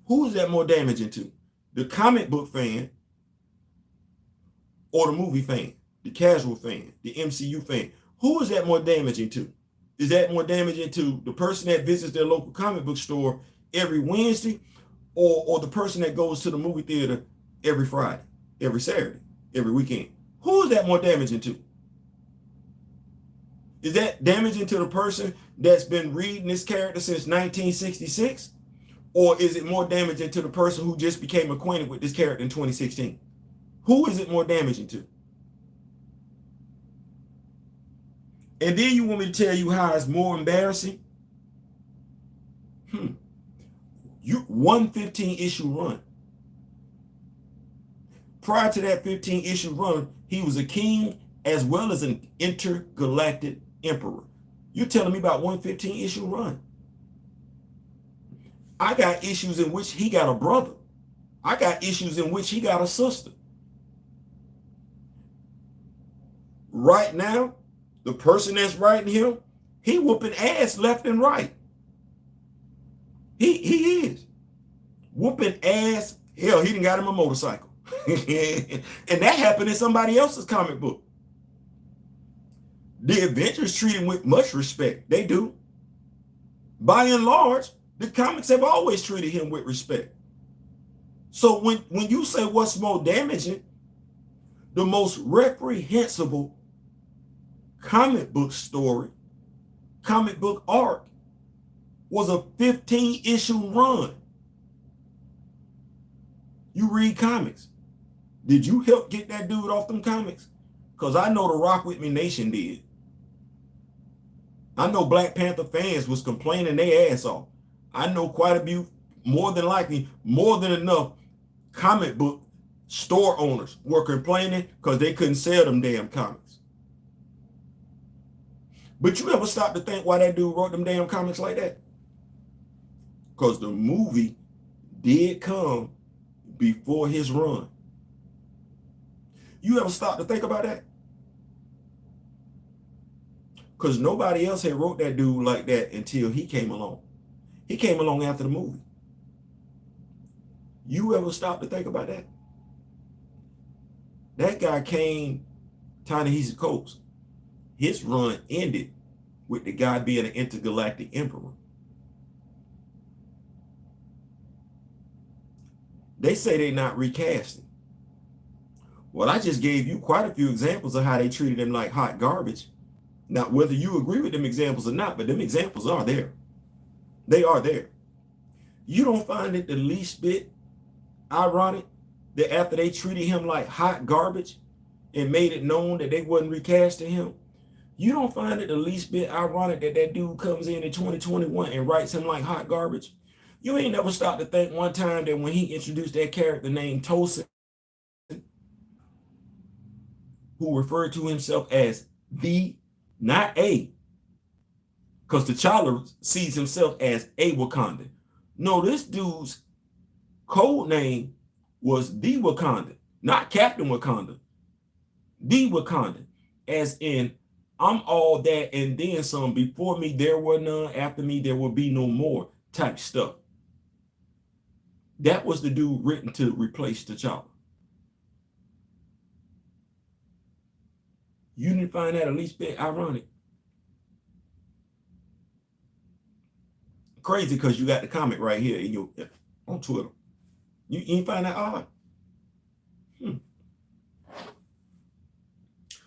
Who is that more damaging to? The comic book fan or the movie fan? The casual fan? The MCU fan? Who is that more damaging to? Is that more damaging to the person that visits their local comic book store every Wednesday, or the person that goes to the movie theater every Friday, every Saturday, every weekend? Who is that more damaging to? Is that damaging to the person that's been reading this character since 1966? Or is it more damaging to the person who just became acquainted with this character in 2016? Who is it more damaging to? And then you want me to tell you how it's more embarrassing? You 115 issue run. Prior to that 15 issue run, he was a king as well as an intergalactic emperor. You're telling me about 115 issue run. I got issues in which he got a brother. I got issues in which he got a sister. Right now, the person that's writing him, he whooping ass left and right. He is. Whooping ass. Hell, he done got him a motorcycle. And that happened in somebody else's comic book. The Avengers treat him with much respect. They do. By and large, the comics have always treated him with respect. So when you say what's more damaging, the most reprehensible comic book story, comic book arc, was a 15-issue run. You read comics. Did you help get that dude off them comics? Because I know the Rock With Me Nation did. I know Black Panther fans was complaining their ass off. I know quite a few, more than likely, more than enough comic book store owners were complaining because they couldn't sell them damn comics. But you ever stop to think why that dude wrote them damn comics like that? Because the movie did come before his run. You ever stop to think about that? Because nobody else had wrote that dude like that until he came along. He came along after the movie. You ever stop to think about that? That guy came Ta-Nehisi Coates. His run ended with the guy being an intergalactic emperor. They say they're not recasting. Well, I just gave you quite a few examples of how they treated him like hot garbage. Now, whether you agree with them examples or not, but them examples are there. They are there. You don't find it the least bit ironic that after they treated him like hot garbage and made it known that they wasn't recasting him, you don't find it the least bit ironic that that dude comes in 2021 and writes him like hot garbage? You ain't never stopped to think one time that when he introduced that character named Tosin, who referred to himself as the, not a, because T'Challa sees himself as a Wakandan. No, this dude's code name was the Wakandan, not Captain Wakanda. The Wakandan, as in, I'm all that and then some. Before me, there were none. After me, there will be no more type stuff. That was the dude written to replace T'Challa. You didn't find that at least bit ironic? Crazy because you got the comment right here in your on Twitter. You find that odd?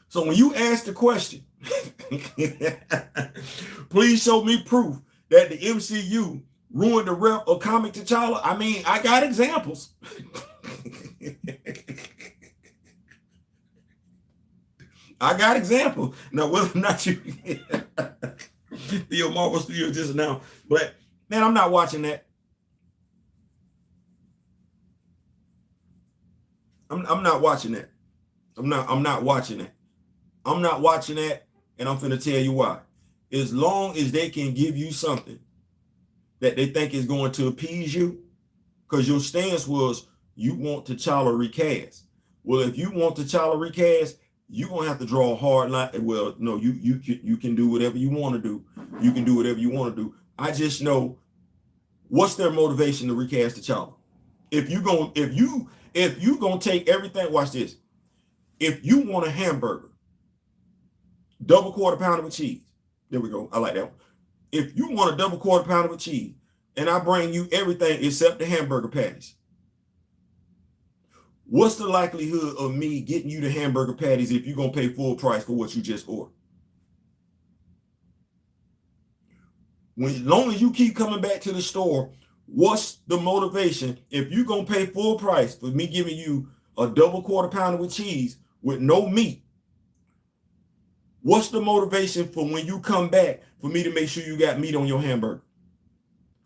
So when you ask the question, please show me proof that the MCU ruined the rep of comic T'Challa. I mean, I got examples. I got examples. Now, whether or not you, the Marvel Studio just now, but man, I'm not watching that. I'm not watching that. I'm not watching that. I'm not watching that, and I'm finna tell you why. As long as they can give you something that they think is going to appease you, because your stance was you want T'Challa recast. Well, if you want T'Challa recast, you're gonna have to draw a hard line. Well, no, you can do whatever you want to do. You can do whatever you want to do. I just know what's their motivation to recast T'Challa. If you gonna take everything, watch this. If you want a hamburger, double quarter pounder with cheese. There we go. I like that one. If you want a double quarter pounder with cheese, and I bring you everything except the hamburger patties, what's the likelihood of me getting you the hamburger patties if you're going to pay full price for what you just ordered? As long as you keep coming back to the store, what's the motivation if you're going to pay full price for me giving you a double quarter pounder with cheese with no meat? What's the motivation for when you come back for me to make sure you got meat on your hamburger?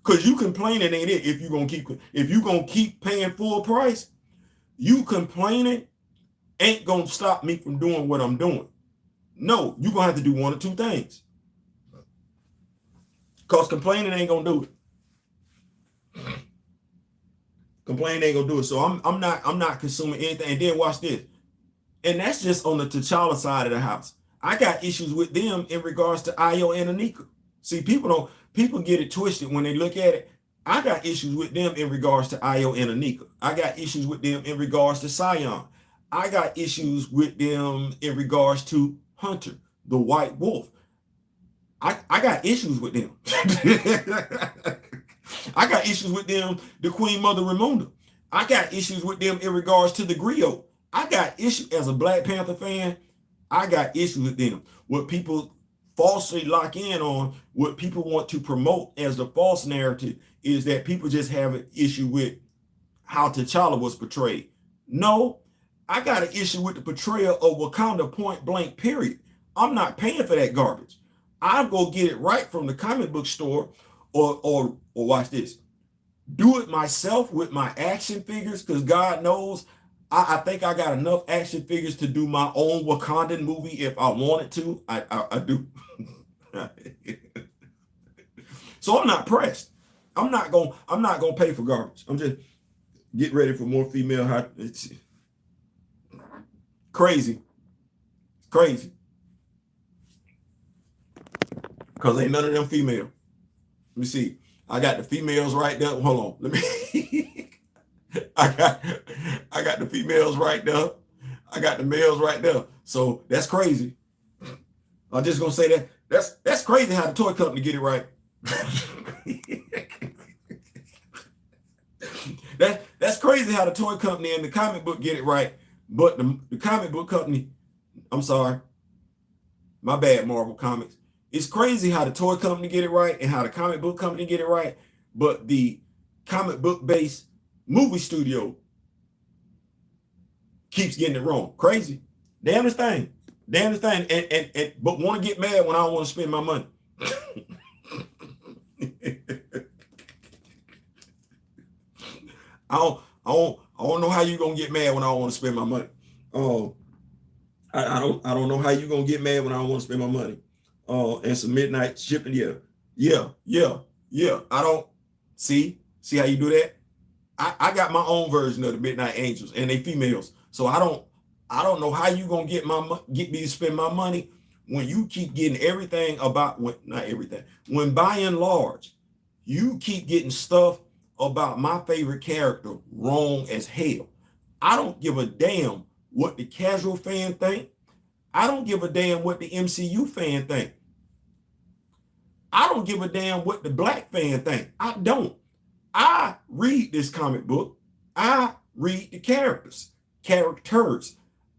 Because you complaining ain't it if you're going to keep paying full price. You complaining ain't going to stop me from doing what I'm doing. No, you're going to have to do one or two things. Because complaining ain't going to do it. Complaining ain't going to do it. So I'm not consuming anything. And then watch this. And that's just on the T'Challa side of the house. I got issues with them in regards to Io and Anika. See, people get it twisted when they look at it. I got issues with them in regards to Io and Anika. I got issues with them in regards to Sion. I got issues with them in regards to Hunter, the White Wolf. I got issues with them. I got issues with them, the Queen Mother Ramunda. I got issues with them in regards to the Griot. I got issues as a Black Panther fan. I got issues with them. What people falsely lock in on, what people want to promote as the false narrative is that people just have an issue with how T'Challa was portrayed. No, I got an issue with the portrayal of Wakanda point blank, period. I'm not paying for that garbage. I'll go get it right from the comic book store or watch this. Do it myself with my action figures, because God knows I think I got enough action figures to do my own Wakandan movie if I wanted to. I do. So I'm not pressed. I'm not gonna pay for garbage. I'm just get ready for more female. It's crazy. Crazy. Because ain't none of them female. Let me see. I got the females right there. Hold on. Let me I got the females right there. I got the males right there. So that's crazy. I'm just gonna say that. That's crazy how the toy company get it right. That's crazy how the toy company and the comic book get it right. But the comic book company, I'm sorry. My bad, Marvel Comics. It's crazy how the toy company get it right and how the comic book company get it right. But the comic book based movie studio keeps getting it wrong. Crazy. Damnedest thing. Damnedest thing. And but want to get mad when I don't want to spend my money. I don't know how you gonna get mad when I don't want to spend my money. I don't know how you gonna get mad when I don't want to spend my money. And some midnight shipping. Yeah. I don't see how you do that. I got my own version of the Midnight Angels, and they females. So I don't know how you gonna get me to spend my money when you keep getting everything about not everything. When by and large, you keep getting stuff about my favorite character wrong as hell. I don't give a damn what the casual fan think. I don't give a damn what the MCU fan think. I don't give a damn what the Black fan think. I don't. I read this comic book. I read the characters.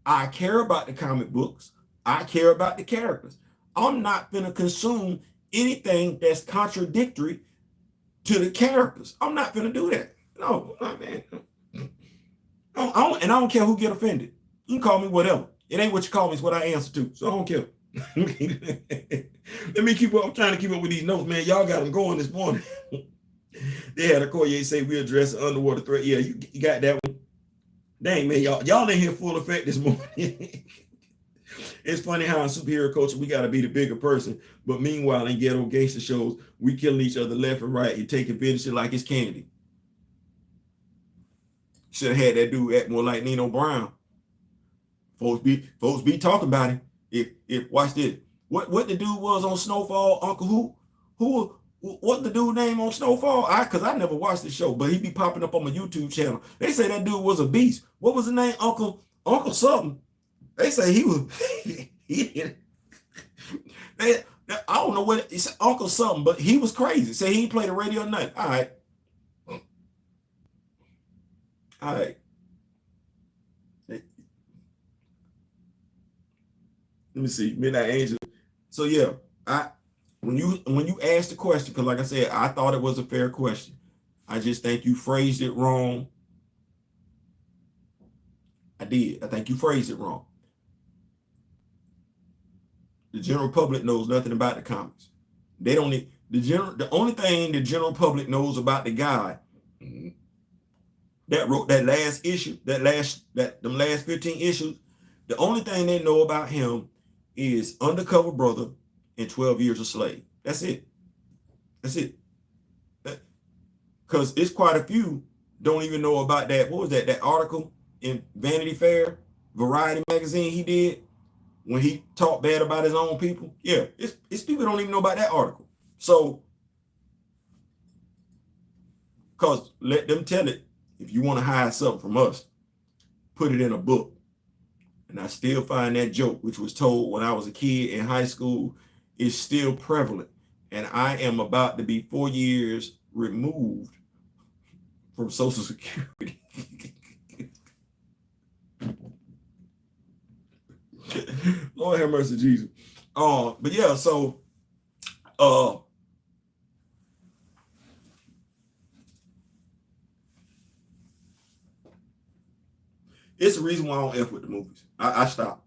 I care about the comic books. I care about the characters. I'm not going to consume anything that's contradictory to the characters. I'm not going to do that. No, man. And I don't care who get offended. You can call me whatever. It ain't what you call me, it's what I answer to. So I don't care. Let me keep up. I'm trying to keep up with these notes, man. Y'all got them going this morning. They had a Corrier say we address the underwater threat. Yeah, you got that one. Dang, man, y'all in here full effect this morning. It's funny how in superhero culture we got to be the bigger person, but meanwhile in ghetto gangster shows we killing each other left and right and taking advantage of like it's candy. Should have had that dude act more like Nino Brown. Folks be talking about him. If watch this. What the dude was on Snowfall, Uncle who what the dude name on Snowfall? Cause I never watched the show, but he be popping up on my YouTube channel. They say that dude was a beast. What was the name? Uncle something. They say he was I don't know what it's Uncle something, but he was crazy. Say he played the radio or nothing. All right. Let me see. Midnight Angel. So yeah, when you asked the question, because like I said, I thought it was a fair question. I just think you phrased it wrong. I did. I think you phrased it wrong. The general public knows nothing about the comics. They don't need the only thing the general public knows about the guy that wrote that last issue, them last 15 issues, the only thing they know about him is Undercover Brother and 12 Years a Slave. That's it. Because it's quite a few don't even know about that. What was that article in Vanity Fair, Variety magazine he did when he talked bad about his own people? Yeah, it's people don't even know about that article. So, because let them tell it. If you want to hide something from us, put it in a book. And I still find that joke, which was told when I was a kid in high school, is still prevalent. And I am about to be 4 years removed from Social Security. Lord have mercy, Jesus. But yeah, so it's the reason why I don't F with the movies. I stopped.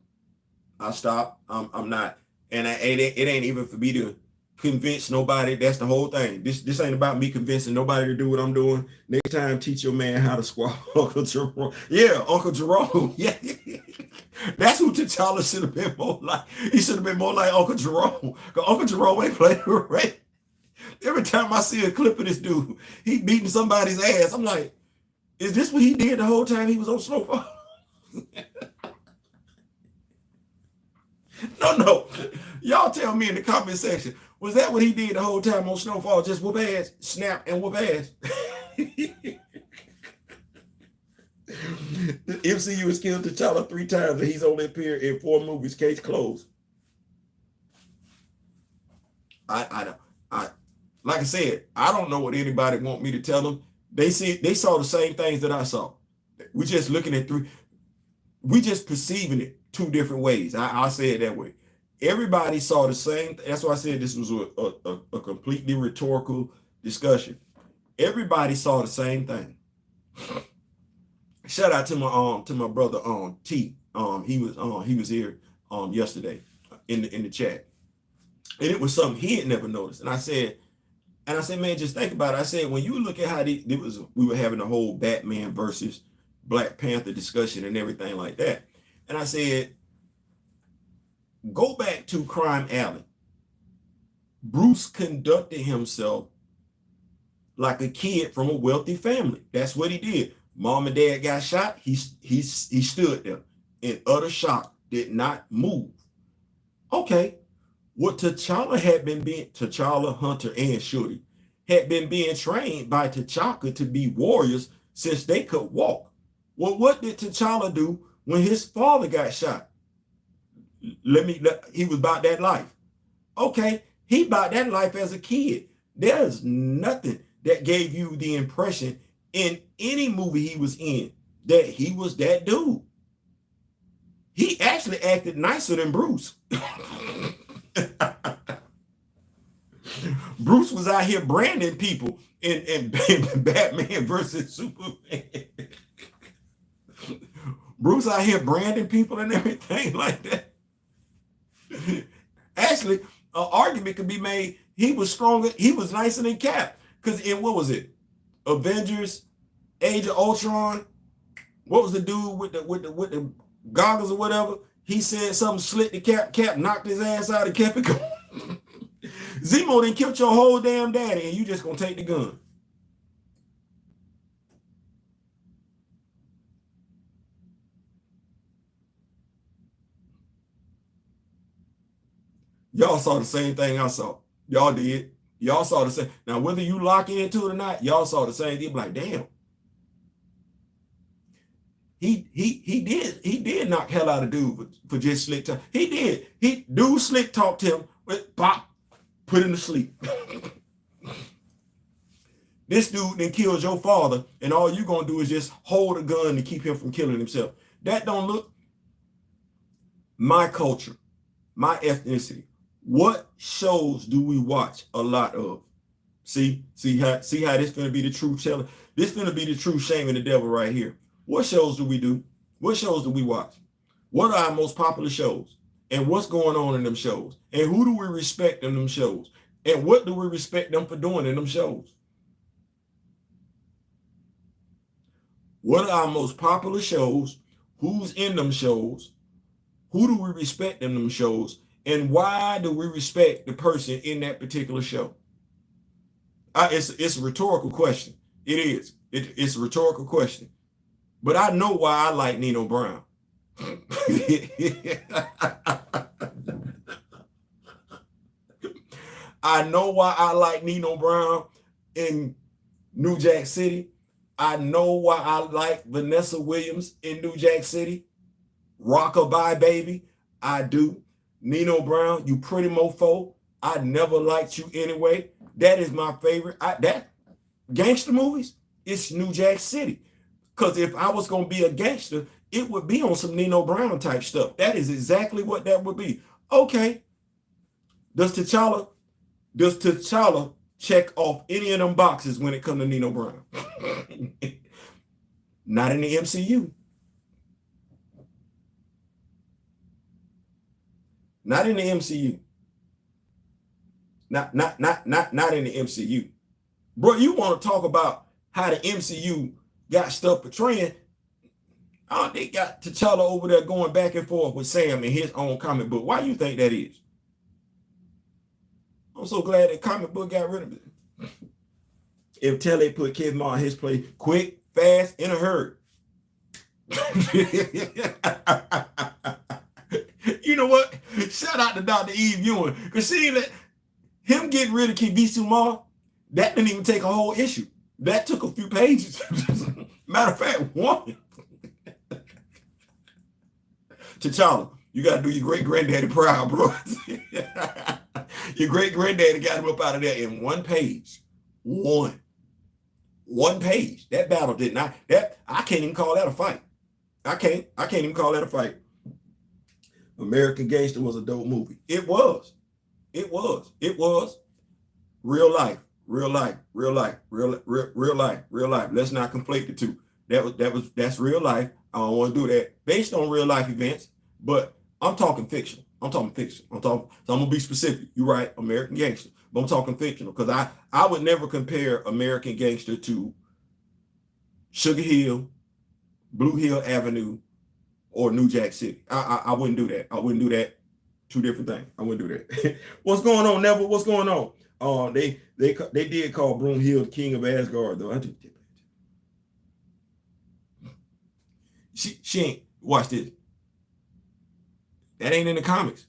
I'm not, and it ain't even for me to convince nobody. That's the whole thing. This ain't about me convincing nobody to do what I'm doing. Next time, teach your man how to squat. Uncle Jerome. Yeah, Uncle Jerome. Yeah, that's who T'Challa should have been more like. He should have been more like Uncle Jerome. Cause Uncle Jerome ain't playing right. Every time I see a clip of this dude, he beating somebody's ass. I'm like, is this what he did the whole time he was on Snowfall? No. Y'all tell me in the comment section, was that what he did the whole time on Snowfall? Just whoop ass, snap, and whoop ass. The MCU has killed T'Challa 3 times and he's only appeared in 4 movies. Case closed. I like I said, I don't know what anybody want me to tell them. They saw the same things that I saw. We just looking at we just perceiving it 2 different ways. I'll say it that way. Everybody saw the same. That's why I said this was a completely rhetorical discussion. Everybody saw the same thing. Shout out to my brother T. He was here yesterday in the chat, and it was something he had never noticed. And I said, man, just think about it. I said, when you look at how we were having a whole Batman versus Black Panther discussion and everything like that. And I said, go back to Crime Alley. Bruce conducted himself like a kid from a wealthy family. That's what he did. Mom and dad got shot. He stood there in utter shock, did not move. Okay. What T'Challa, Hunter, and Shuri had been being trained by T'Chaka to be warriors since they could walk. Well, what did T'Challa do when his father got shot? He was about that life. Okay, he about that life as a kid. There's nothing that gave you the impression in any movie he was in that he was that dude. He actually acted nicer than Bruce. Bruce was out here branding people in Batman versus Superman. Bruce out here branding people and everything like that. Actually, an argument could be made he was stronger, he was nicer than Cap. Because in, what was it? Avengers, Age of Ultron. What was the dude with the goggles or whatever? He said something, slit the Cap. Cap knocked his ass out and kept it going. Zemo done killed your whole damn daddy, and you just gonna take the gun. Y'all saw the same thing I saw. Y'all did. Y'all saw the same. Now, whether you lock into it or not, y'all saw the same thing. Like, damn. He did knock hell out of dude for just slick talk. He did. Dude slick talked him, but pop, put him to sleep. This dude then kills your father, and all you gonna do is just hold a gun to keep him from killing himself. That don't look. My culture, my ethnicity. What shows do we watch a lot of? See how this finna be the true challenge. This finna be the true shame and the devil right here. What shows do we do? What shows do we watch? What are our most popular shows? And what's going on in them shows? And who do we respect in them shows? And what do we respect them for doing in them shows? What are our most popular shows? Who's in them shows? Who do we respect in them shows? And why do we respect the person in that particular show? It's a rhetorical question. It is. It's a rhetorical question. But I know why I like Nino Brown. I know why I like Nino Brown in New Jack City. I know why I like Vanessa Williams in New Jack City. Rockabye Baby, I do. Nino Brown, you pretty mofo. I never liked you anyway. That is my favorite. That gangster movies, it's New Jack City. Because if I was going to be a gangster, it would be on some Nino Brown type stuff. That is exactly what that would be. Okay. Does T'Challa check off any of them boxes when it comes to Nino Brown? Not in the MCU. Not in the MCU. Not in the MCU. Bro, you want to talk about how the MCU got stuff portraying? Oh, they got T'Challa over there going back and forth with Sam in his own comic book. Why do you think that is? I'm so glad that comic book got rid of it. Until they put Kevin in his place quick, fast, in a hurry. You know what? Shout out to Dr. Eve Ewing. Because see, him getting rid of Kibisu Ma, that didn't even take a whole issue. That took a few pages. Matter of fact, one. T'Challa, you got to do your great-granddaddy proud, bro. Your great-granddaddy got him up out of there in one page. One page. That battle did not, I can't even call that a fight. I can't even call that a fight. American Gangster was a dope movie. It was. Real life. Let's not conflate the two. That's real life. I don't want to do that based on real life events, but I'm talking fiction. So I'm gonna be specific. You're right, American Gangster, but I'm talking fictional because I would never compare American Gangster to Sugar Hill, Blue Hill Avenue, or New Jack City. I wouldn't do that. I wouldn't do that. Two different things. I wouldn't do that. What's going on, Neville? What's going on? They did call Broomhill the king of Asgard, though. She ain't. Watch this. That ain't in the comics.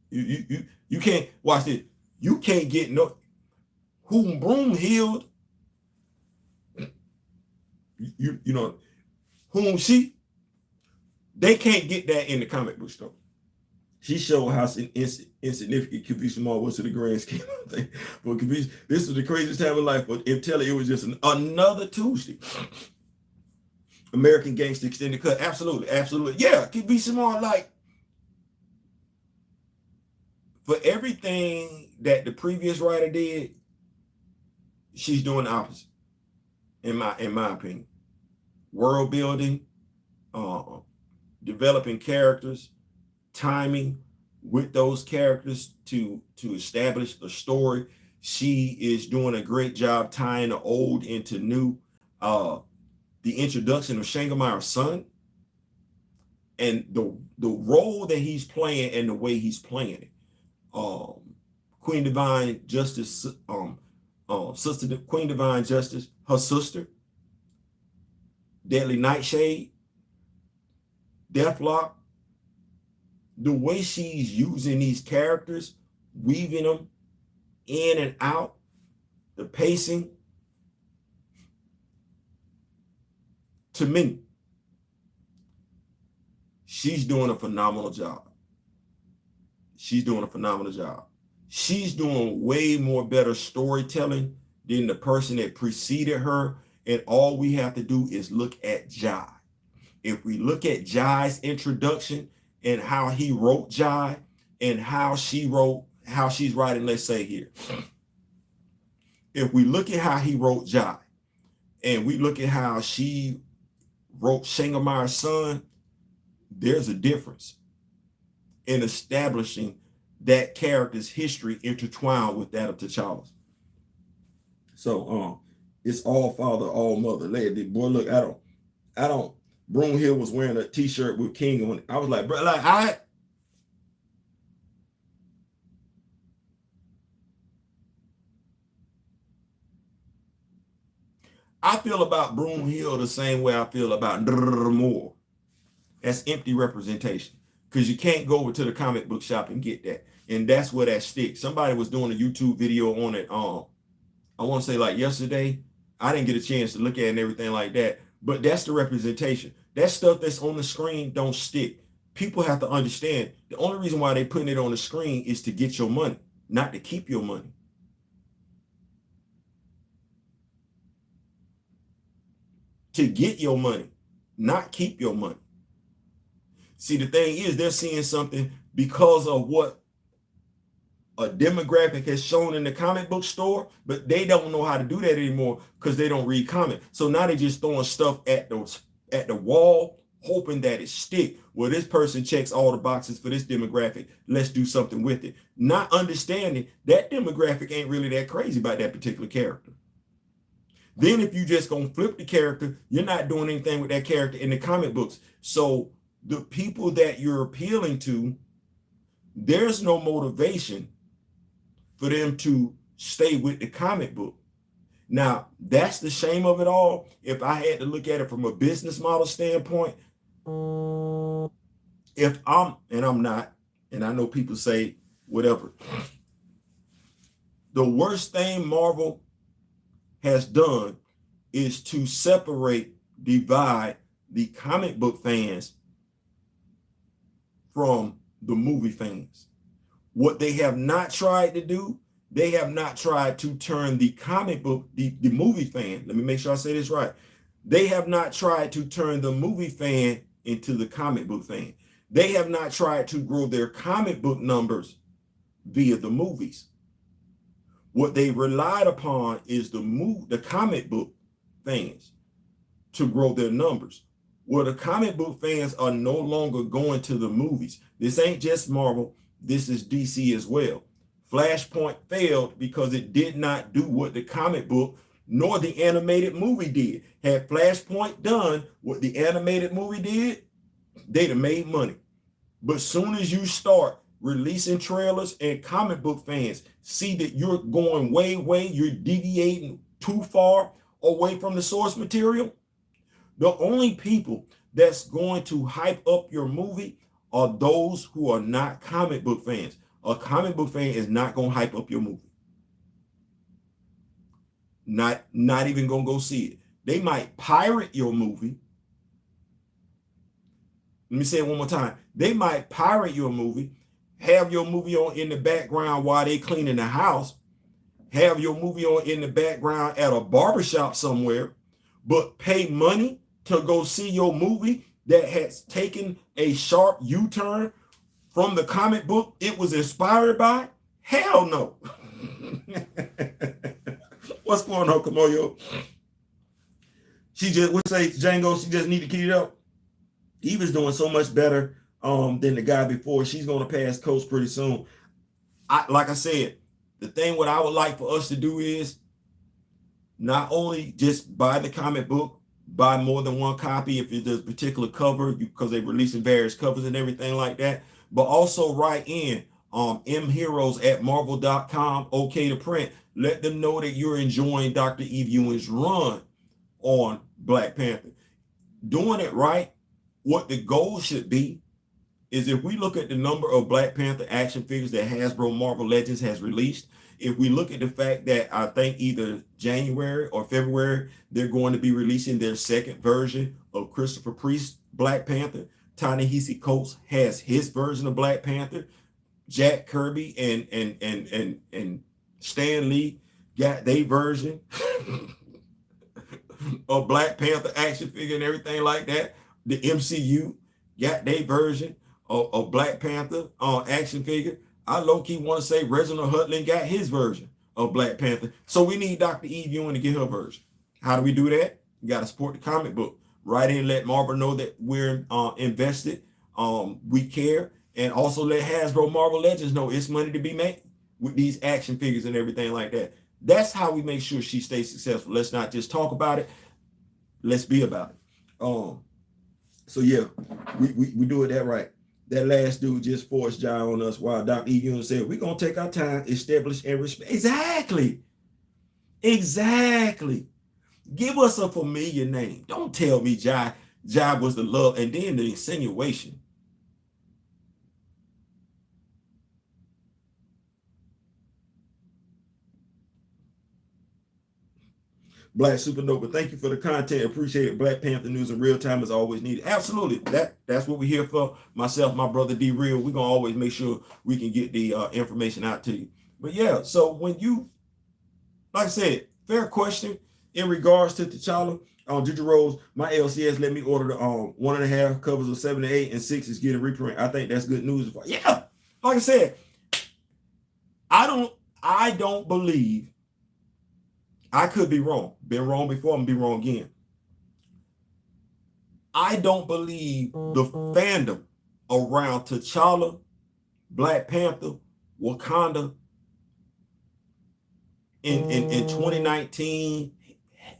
You can't watch this. You can't get no whom Broomhill. You know whom she. They can't get that in the comic book story. She showed how insignificant Kavisi Small was to the grand scheme of things. But Kavisi, this was the craziest time of life. But tell it was just another Tuesday. American Gangster Extended Cut. Absolutely, absolutely. Yeah, Kavisi Small, like, for everything that the previous writer did, she's doing the opposite. In my opinion, world building, developing characters, timing with those characters to establish a story. She is doing a great job tying the old into new. The introduction of Shangamai's son and the role that he's playing and the way he's playing it. Queen Divine Justice, sister Queen Divine Justice, her sister, Deadly Nightshade, Deathlock, the way she's using these characters, weaving them in and out, the pacing, to me, she's doing a phenomenal job. She's doing a phenomenal job. She's doing way more better storytelling than the person that preceded her. And all we have to do is look at Jai. If we look at Jai's introduction and how he wrote Jai and how she's writing, let's say here. If we look at how he wrote Jai and we look at how she wrote Shangamai's son, there's a difference in establishing that character's history intertwined with that of T'Challa's. So it's all father, all mother. Boy, look, I don't. Broomhill was wearing a t-shirt with King on it. I was like, bro, like I feel about Broomhill the same way I feel about Moore. That's empty representation. Because you can't go over to the comic book shop and get that. And that's where that sticks. Somebody was doing a YouTube video on it. I want to say like yesterday. I didn't get a chance to look at it and everything like that. But that's the representation. That stuff that's on the screen don't stick. People have to understand the only reason why they're putting it on the screen is to get your money, not to keep your money. To get your money, not keep your money. See, the thing is, they're seeing something because of what a demographic has shown in the comic book store, but they don't know how to do that anymore because they don't read comics. So now they're just throwing stuff at the wall, hoping that it stick. Well, this person checks all the boxes for this demographic. Let's do something with it. Not understanding that demographic ain't really that crazy about that particular character. Then if you just gonna flip the character, you're not doing anything with that character in the comic books. So the people that you're appealing to, there's no motivation for them to stay with the comic book. Now, that's the shame of it all. If I had to look at it from a business model standpoint, if I'm not, and I know people say whatever, the worst thing Marvel has done is to divide the comic book fans from the movie fans. What they have not tried to do, they have not tried to turn the comic book, the movie fan, let me make sure I say this right. They have not tried to turn the movie fan into the comic book fan. They have not tried to grow their comic book numbers via the movies. What they relied upon is the comic book fans to grow their numbers. Well, the comic book fans are no longer going to the movies. This ain't just Marvel. This is DC as well. Flashpoint failed because it did not do what the comic book nor the animated movie did. Had Flashpoint done what the animated movie did, they'd have made money. But soon as you start releasing trailers and comic book fans see that you're going you're deviating too far away from the source material, the only people that's going to hype up your movie are those who are not comic book fans. A comic book fan is not going to hype up your movie. Not even going to go see it. They might pirate your movie. Let me say it one more time. They might pirate your movie have your movie on in the background while they cleaning the house, have your movie on in the background at a barbershop somewhere, but pay money to go see your movie that has taken a sharp U-turn from the comic book it was inspired by? Hell no. What's going on, Kamoyo? She just would say, Django, she just need to keep it up. Eva's doing so much better than the guy before. She's going to pass coach pretty soon. Like I said, the thing what I would like for us to do is not only just buy the comic book, buy more than one copy if there's a particular cover, because they're releasing various covers and everything like that, but also write in mheroes@marvel.com, okay to print. Let them know that you're enjoying Dr. Eve Ewing's run on Black Panther. Doing it right, what the goal should be is, if we look at the number of Black Panther action figures that Hasbro Marvel Legends has released, if we look at the fact that I think either January or February, they're going to be releasing their second version of Christopher Priest's Black Panther. Ta-Nehisi Coates has his version of Black Panther. Jack Kirby and Stan Lee got their version of Black Panther action figure and everything like that. The MCU got their version of Black Panther action figure. I low-key want to say Reginald Hudlin got his version of Black Panther. So we need Dr. Eve Ewing to get her version. How do we do that? You got to support the comic book. Write in, let Marvel know that we're invested, we care, and also let Hasbro Marvel Legends know it's money to be made with these action figures and everything like that. That's how we make sure she stays successful. Let's not just talk about it. Let's be about it. So yeah, we do it that right. That last dude just forced Jai on us while Dr. E. Ewing said, we're going to take our time, establish and respect. Exactly. Give us a familiar name. Don't tell me Jai was the love and then the insinuation. Black Supernova, thank you for the content. Appreciate it. Black Panther news in real time is always needed. Absolutely. That's what we're here for. Myself, my brother D Real, we're gonna always make sure we can get the information out to you. But yeah, so when you, like I said, fair question in regards to T'Challa. Juju Rose, my LCS let me order the 1.5 covers of 7 to 8 and 6 is getting reprint. I think that's good news. Yeah, like I said, I don't believe. I could be wrong. Been wrong before, I'm gonna be wrong again. I don't believe the fandom around T'Challa, Black Panther, Wakanda in 2019,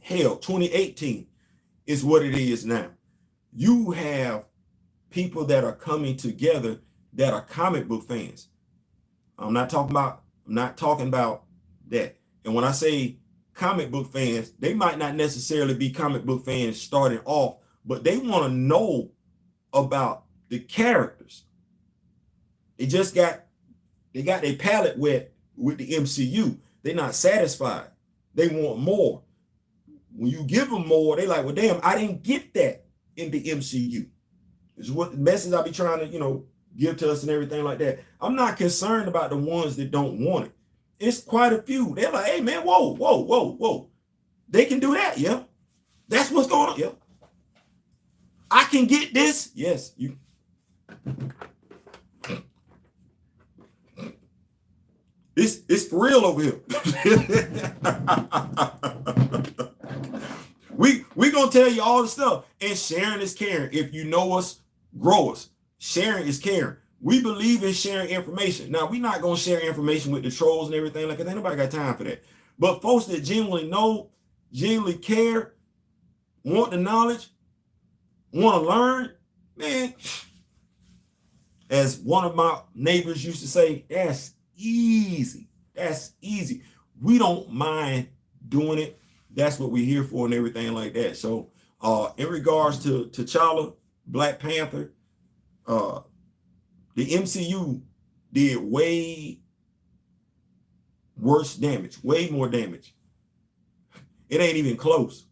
hell, 2018 is what it is now. You have people that are coming together that are comic book fans. I'm not talking about that. And when I say comic book fans, they might not necessarily be comic book fans starting off, but they want to know about the characters. They got their palate wet with the MCU. They're not satisfied. They want more. When you give them more, they like, well, damn, I didn't get that in the MCU. It's what the message I be trying to, give to us and everything like that. I'm not concerned about the ones that don't want it. It's quite a few. They're like, hey, man, whoa. They can do that, yeah. That's what's going on, yeah. I can get this. Yes, you. It's for real over here. we going to tell you all the stuff. And sharing is caring. If you know us, grow us. Sharing is caring. We believe in sharing information. Now, we're not going to share information with the trolls and everything like that. Ain't nobody got time for that. But folks that genuinely know, genuinely care, want the knowledge, want to learn, man, as one of my neighbors used to say, that's easy. That's easy. We don't mind doing it. That's what we're here for and everything like that. So in regards to T'Challa, Black Panther, the MCU did way worse damage, way more damage. It ain't even close.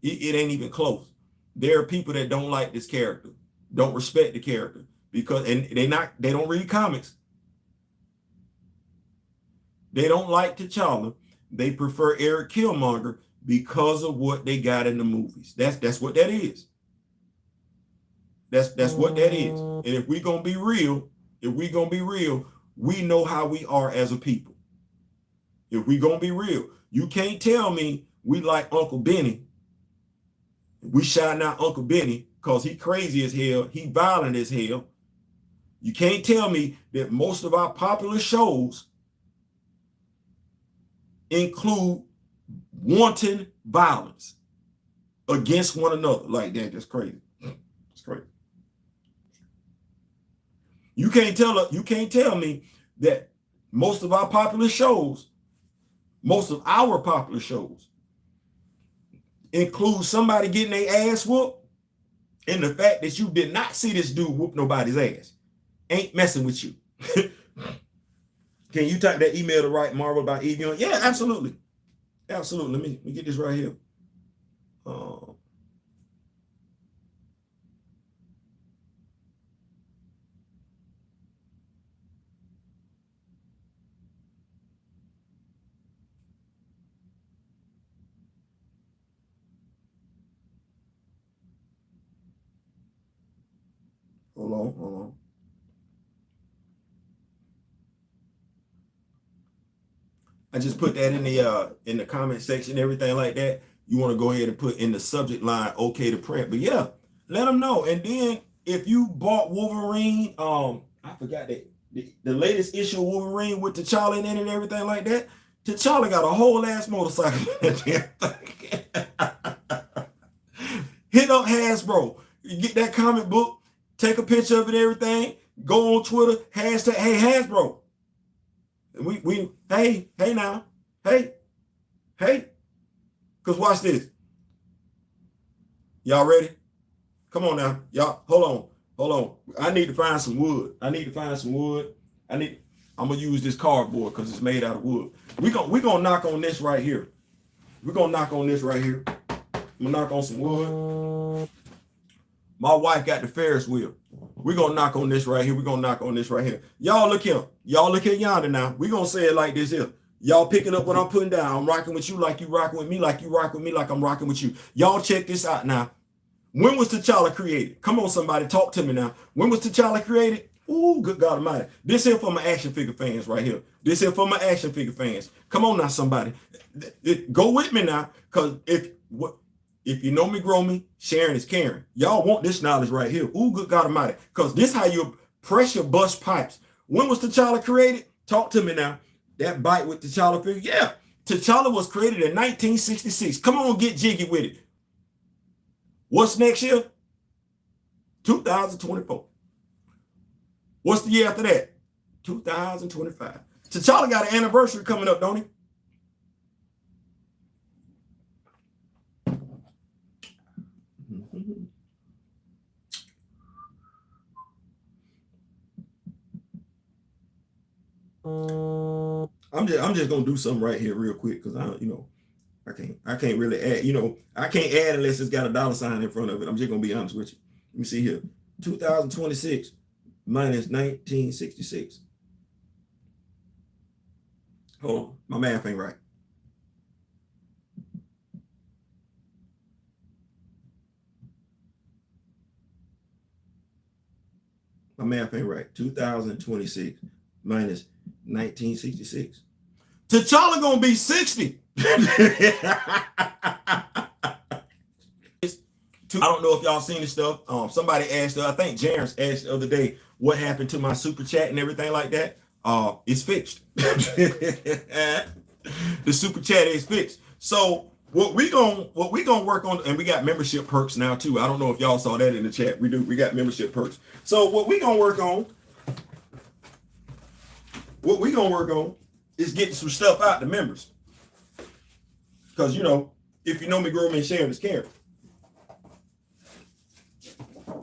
It ain't even close. There are people that don't like this character, don't respect the character. because they don't read comics. They don't like T'Challa. They prefer Eric Killmonger because of what they got in the movies. That's what that is. That's what that is. And if we're gonna be real, we know how we are as a people. If we're gonna be real, you can't tell me we like Uncle Benny. We shouting out Uncle Benny because he crazy as hell, he violent as hell. You can't tell me that most of our popular shows include wanton violence against one another like that. That's crazy. It's crazy. You can't tell me that most of our popular shows include somebody getting their ass whooped, and the fact that you did not see this dude whoop nobody's ass ain't messing with you. Can you type that email to write Marvel about Eve? Yeah, absolutely. Absolutely. Let me get this right here. Hold on. I just put that in the comment section, everything like that. You want to go ahead and put in the subject line, okay to print. But yeah, let them know. And then if you bought Wolverine, I forgot that the latest issue of Wolverine with T'Challa in it and everything like that, T'Challa got a whole ass motorcycle. Hit up Hasbro. You get that comic book, take a picture of it, everything, go on Twitter, hashtag, hey Hasbro. Hey now, because watch this. Y'all ready? Come on now, y'all. Hold on. I need to find some wood. I'm gonna use this cardboard because it's made out of wood. We gonna knock on this right here. I'm gonna knock on some wood. My wife got the Ferris wheel. We're going to knock on this right here. Y'all look here. Y'all look at yonder now. We're going to say it like this here. Y'all picking up what I'm putting down. I'm rocking with you like you rocking with me, like you rock with me, like I'm rocking with you. Y'all check this out now. When was T'Challa created? Come on, somebody, talk to me now. When was T'Challa created? Ooh, good God Almighty. This here for my action figure fans right here. Come on now, somebody. Go with me now, because if you know me, grow me, sharing is caring. Y'all want this knowledge right here. Ooh, good God Almighty. Because this how you pressure bust pipes. When was T'Challa created? Talk to me now. That bite with T'Challa figure. Yeah. T'Challa was created in 1966. Come on, get jiggy with it. What's next year? 2024. What's the year after that? 2025. T'Challa got an anniversary coming up, don't he? I'm just gonna do something right here real quick because I can't really add, I can't add unless it's got a dollar sign in front of it. I'm just gonna be honest with you. Let me see here. 2026 minus 1966. Hold on, my math ain't right. My math ain't right. 2026 minus 1966. T'Challa gonna be 60. I don't know if y'all seen this stuff. Somebody asked, I think Jarens asked the other day, what happened to my super chat and everything like that. It's fixed. The super chat is fixed. So what we gonna work on, and we got membership perks now too. I don't know if y'all saw that in the chat. We do. We got membership perks. So what we gonna work on is getting some stuff out to members. Because if you know me, grow me, and sharing is caring.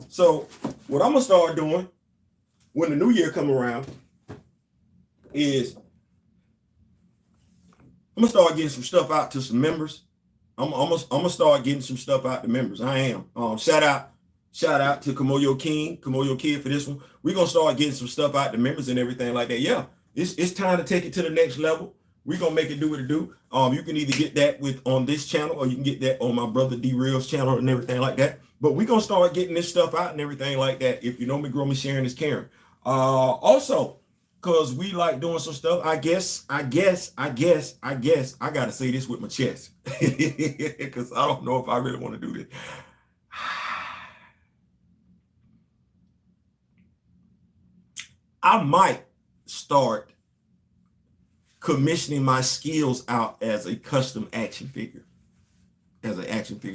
So what I'm gonna start doing when the new year come around is I'm gonna start getting some stuff out to some members. I'm gonna start getting some stuff out to members. I am. Shout out Shout out to Kamoyo Kid for this one. We're gonna start getting some stuff out to members and everything like that. Yeah, it's time to take it to the next level. We're gonna make it do what it do. You can either get that on this channel, or you can get that on my brother D Real's channel and everything like that. But we're gonna start getting this stuff out and everything like that. If you know me, grow me, sharing is caring. Also, because we like doing some stuff, I guess I gotta say this with my chest. Because I don't know if I really want to do this. I might start commissioning my skills out as a custom action figure,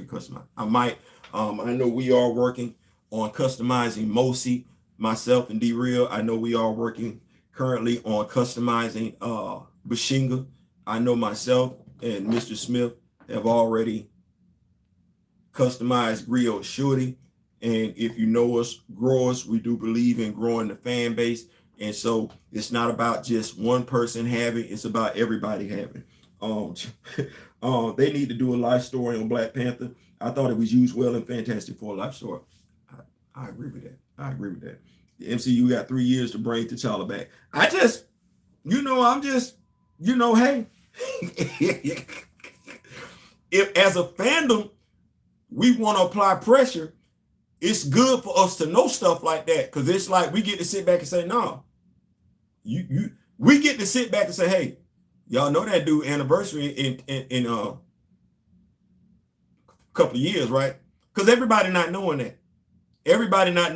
customer. I might, I know we are working on customizing Mosi, myself and D-Real. I know we are working currently on customizing Bashinga. I know myself and Mr. Smith have already customized Griot Shorty. And if you know us, growers, we do believe in growing the fan base. And so it's not about just one person having, it's about everybody having. They need to do a life story on Black Panther. I thought it was used well in Fantastic Four life story. I agree with that. The MCU got 3 years to bring T'Challa back. I'm just, hey, if as a fandom, we want to apply pressure, it's good for us to know stuff like that, because it's like we get to sit back and say, no, we get to sit back and say, hey, y'all know that dude anniversary in a couple of years, right? Because everybody not knowing that. Everybody not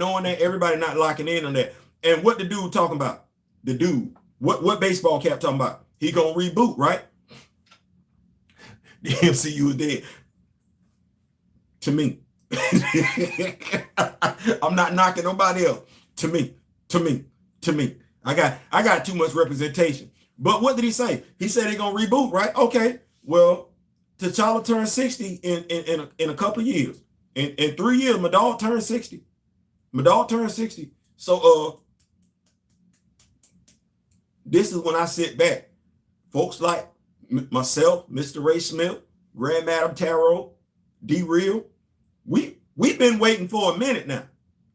locking in on that. And what the dude talking about? The dude, what baseball cap talking about? He gonna reboot, right? The MCU is dead. To me. I'm not knocking nobody else. To me. I got too much representation. But what did he say? He said they're gonna reboot, right? Okay. Well, T'Challa turned 60 in a couple of years. In 3 years, my dog turned 60. So this is when I sit back. Folks like myself, Mr. Ray Smith, Grand Madam Tarot, D Real. We've been waiting for a minute now.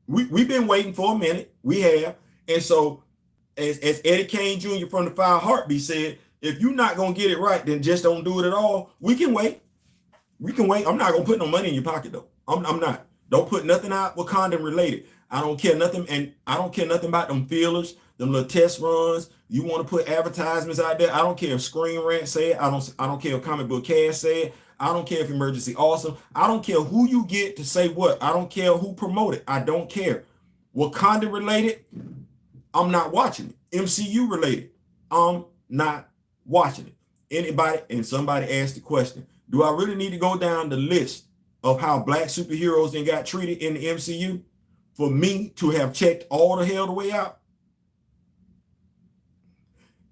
We've been waiting for a minute. We have. And so as Eddie Kane Jr. from the Five Heartbeat said, if you're not going to get it right, then just don't do it at all. We can wait. I'm not going to put no money in your pocket, though. I'm not. Don't put nothing out Wakanda related. I don't care nothing. And I don't care nothing about them feelers, them little test runs. You want to put advertisements out there. I don't care if Screen Rant say it. I don't care if Comic Book Cast say it. I don't care if Emergency Awesome. I don't care who you get to say what. I don't care who promote it. I don't care. Wakanda related, I'm not watching it. MCU related, I'm not watching it. Anybody, and somebody asked the question, do I really need to go down the list of how Black superheroes then got treated in the MCU for me to have checked all the hell the way out?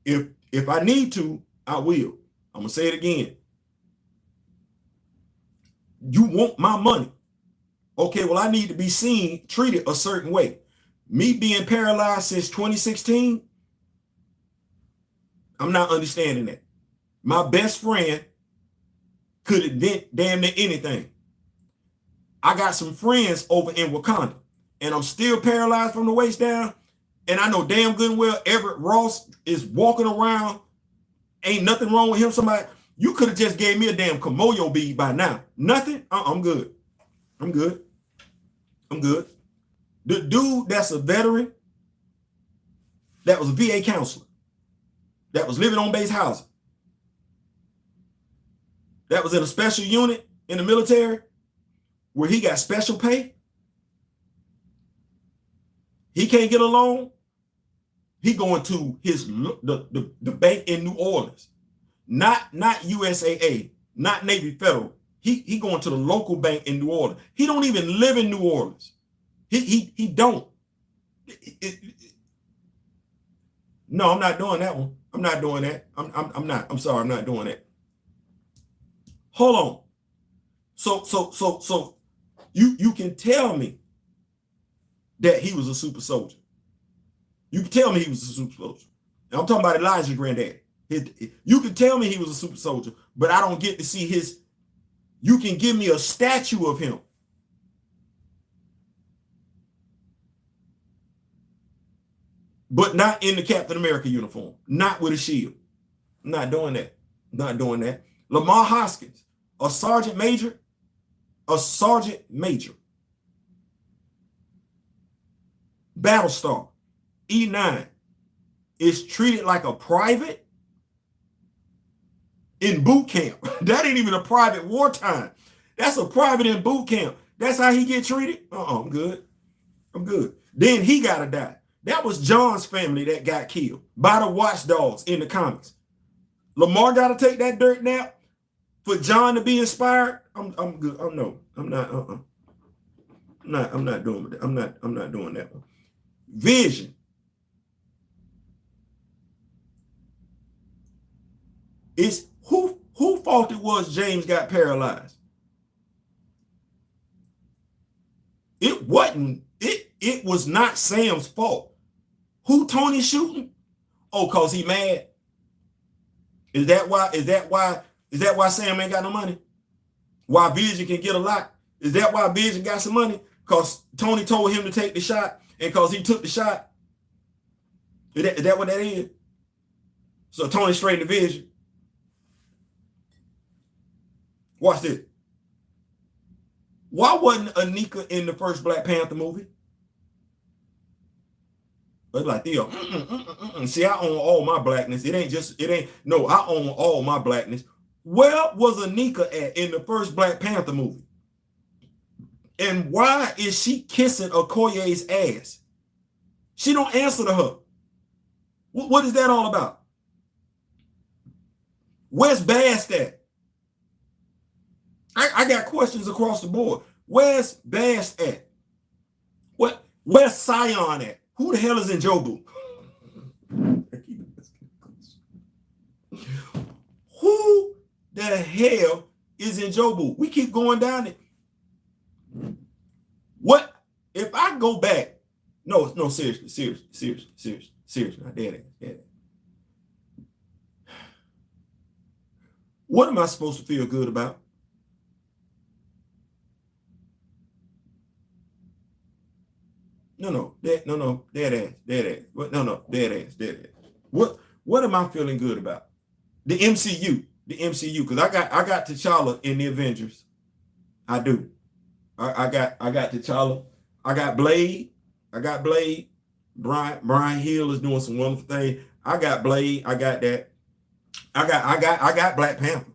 If I need to, I will. I'm gonna say it again. You want my money. Okay, well, I need to be seen, treated a certain way. Me being paralyzed since 2016, I'm not understanding that. My best friend could invent damn near anything. I got some friends over in Wakanda, and I'm still paralyzed from the waist down, and I know damn good and well Everett Ross is walking around. Ain't nothing wrong with him. Somebody, you could have just gave me a damn Komoyo bead by now. Nothing? I'm good. The dude that's a veteran, that was a VA counselor, that was living on base housing, that was in a special unit in the military where he got special pay. He can't get a loan. He going to the bank in New Orleans, not USAA, not Navy Federal. He going to the local bank in New Orleans. He don't even live in New Orleans. He don't. No, I'm not doing that one. I'm not doing that. I'm not. I'm sorry. I'm not doing that. Hold on. So you can tell me that he was a super soldier. You can tell me he was a super soldier. And I'm talking about Elijah's granddaddy. You can tell me he was a super soldier, but I don't get to see his. You can give me a statue of him. but not in the Captain America uniform, not with a shield. I'm not doing that. Not doing that. Lamar Hoskins, a sergeant major, Battlestar, E9, is treated like a private in boot camp. That ain't even a private wartime. That's a private in boot camp. That's how he get treated? I'm good. I'm good. Then he gotta die. That was John's family that got killed by the watchdogs in the comics. Lamar gotta take that dirt nap for John to be inspired. I'm good. I'm not doing that. I'm not doing that one. Vision. It's who fault it was James got paralyzed. It wasn't, it was not Sam's fault. Who Tony shooting? Oh, cause he mad. Is that why Sam ain't got no money? Why Vision can get a lot? Is that why Vision got some money? Cause Tony told him to take the shot, and cause he took the shot. Is that what that is? So Tony straightened the Vision. Watch this. Why wasn't Anika in the first Black Panther movie? But like, Theo, see, I own all my blackness. No, I own all my blackness. Where was Anika at in the first Black Panther movie? And why is she kissing Okoye's ass? She don't answer to her. What is that all about? Where's Bast at? I got questions across the board. Where's Bast at? Where's Sion at? Who the hell is in Jobu? Who the hell is in Jobu? We keep going down it. What if I go back? No, seriously, not dead ass. What am I supposed to feel good about? Dead ass. Dead ass. What am I feeling good about? The MCU, because I got T'Challa in the Avengers. I do. I got T'Challa. I got Blade. Brian Hill is doing some wonderful things. I got Blade. I got that. I got Black Panther.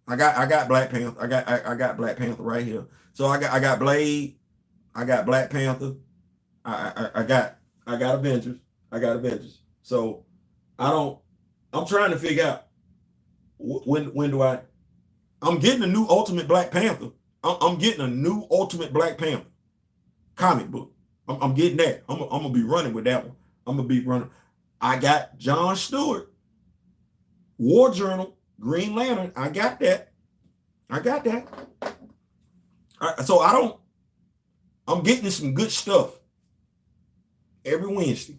I got Black Panther. I got Black Panther right here. So I got Blade. I got Black Panther. I got Avengers. So I'm trying to figure out when do I'm getting a new Ultimate Black Panther. I'm getting a new Ultimate Black Panther comic book. I'm getting that. I'm gonna be running with that one. I'm gonna be running. I got John Stewart, War Journal, Green Lantern. I got that. So I'm getting some good stuff every Wednesday.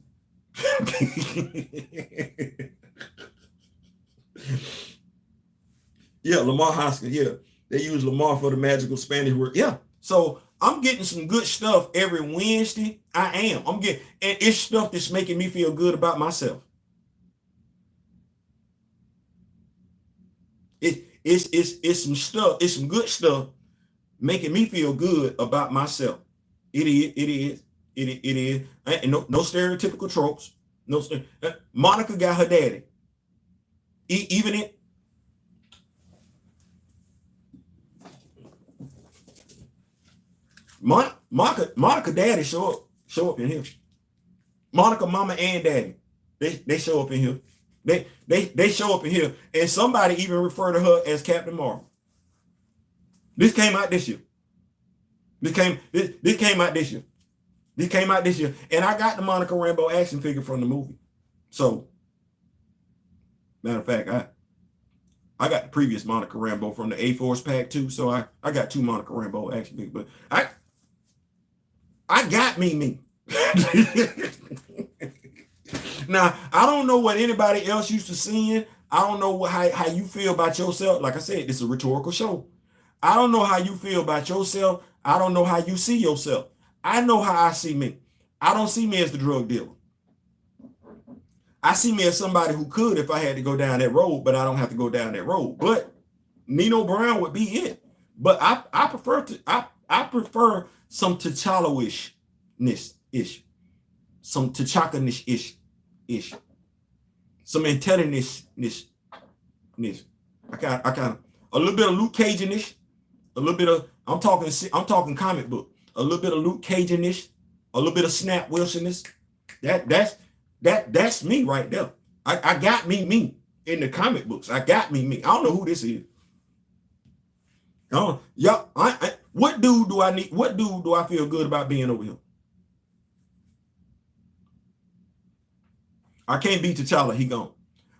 Yeah, Lamar Hoskins. Yeah, they use Lamar for the magical Spanish word. Yeah, so I'm getting some good stuff every Wednesday. I am. I'm getting, and it's stuff that's making me feel good about myself. It's some stuff. It's some good stuff making me feel good about myself. It is. And no stereotypical tropes. Monica got her daddy. Even it. Monica daddy show up in here. Monica mama and daddy. They show up in here. They show up in here. And somebody even refer to her as Captain Marvel. This came out this year. This came out this year. And I got the Monica Rambeau action figure from the movie. So, matter of fact, I got the previous Monica Rambeau from the A-Force pack too. So I got two Monica Rambeau action figures. But I got me. Now, I don't know what anybody else used to seeing. I don't know how you feel about yourself. Like I said, this is a rhetorical show. I don't know how you feel about yourself. I don't know how you see yourself. I know how I see me. I don't see me as the drug dealer. I see me as somebody who could if I had to go down that road, but I don't have to go down that road. But Nino Brown would be it. But I prefer some T'Challa-ish, some T'Chaka-ish, some intelligence-ish. I kind of a little bit of Luke Cage-ish, a little bit of I'm talking comic book, a little bit of Luke Cage-ish, a little bit of Snap Wilson-ish. That's me right there. I got me in the comic books. I got me. I don't know who this is. What dude do I need? What dude do I feel good about being over here? I can't be T'Challa, he gone.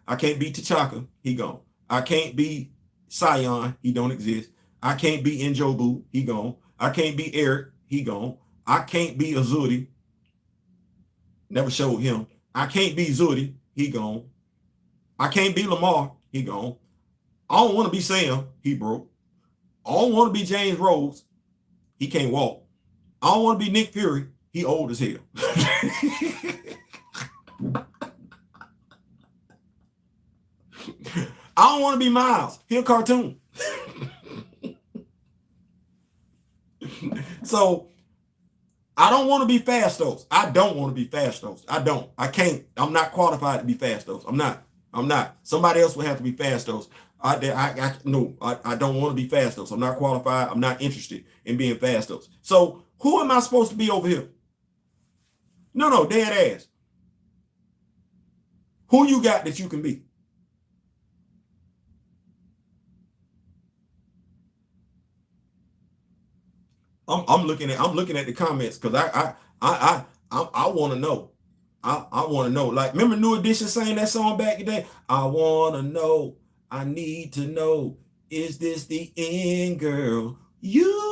I can't be T'Chaka, he gone. I can't be Sion, he don't exist. I can't be Njobu, he gone. I can't be Eric, he gone. I can't be Azuri. Never showed him. I can't be Zuri, he gone. I can't be Lamar, he gone. I don't want to be Sam, he broke. I don't want to be James Rhodes, he can't walk. I don't want to be Nick Fury, he old as hell. I don't want to be Miles, he a cartoon. So I don't want to be Fastos. I don't want to be Fastos. I can't. I'm not qualified to be Fastos. I'm not. Somebody else will have to be Fastos. I don't want to be Fastos. I'm not qualified. I'm not interested in being Fastos. So who am I supposed to be over here? No, dead ass. Who you got that you can be? I'm looking at the comments because I want to know. I want to know. Like, remember New Edition sang that song back in the day? I want to know. I need to know. Is this the end, girl? You.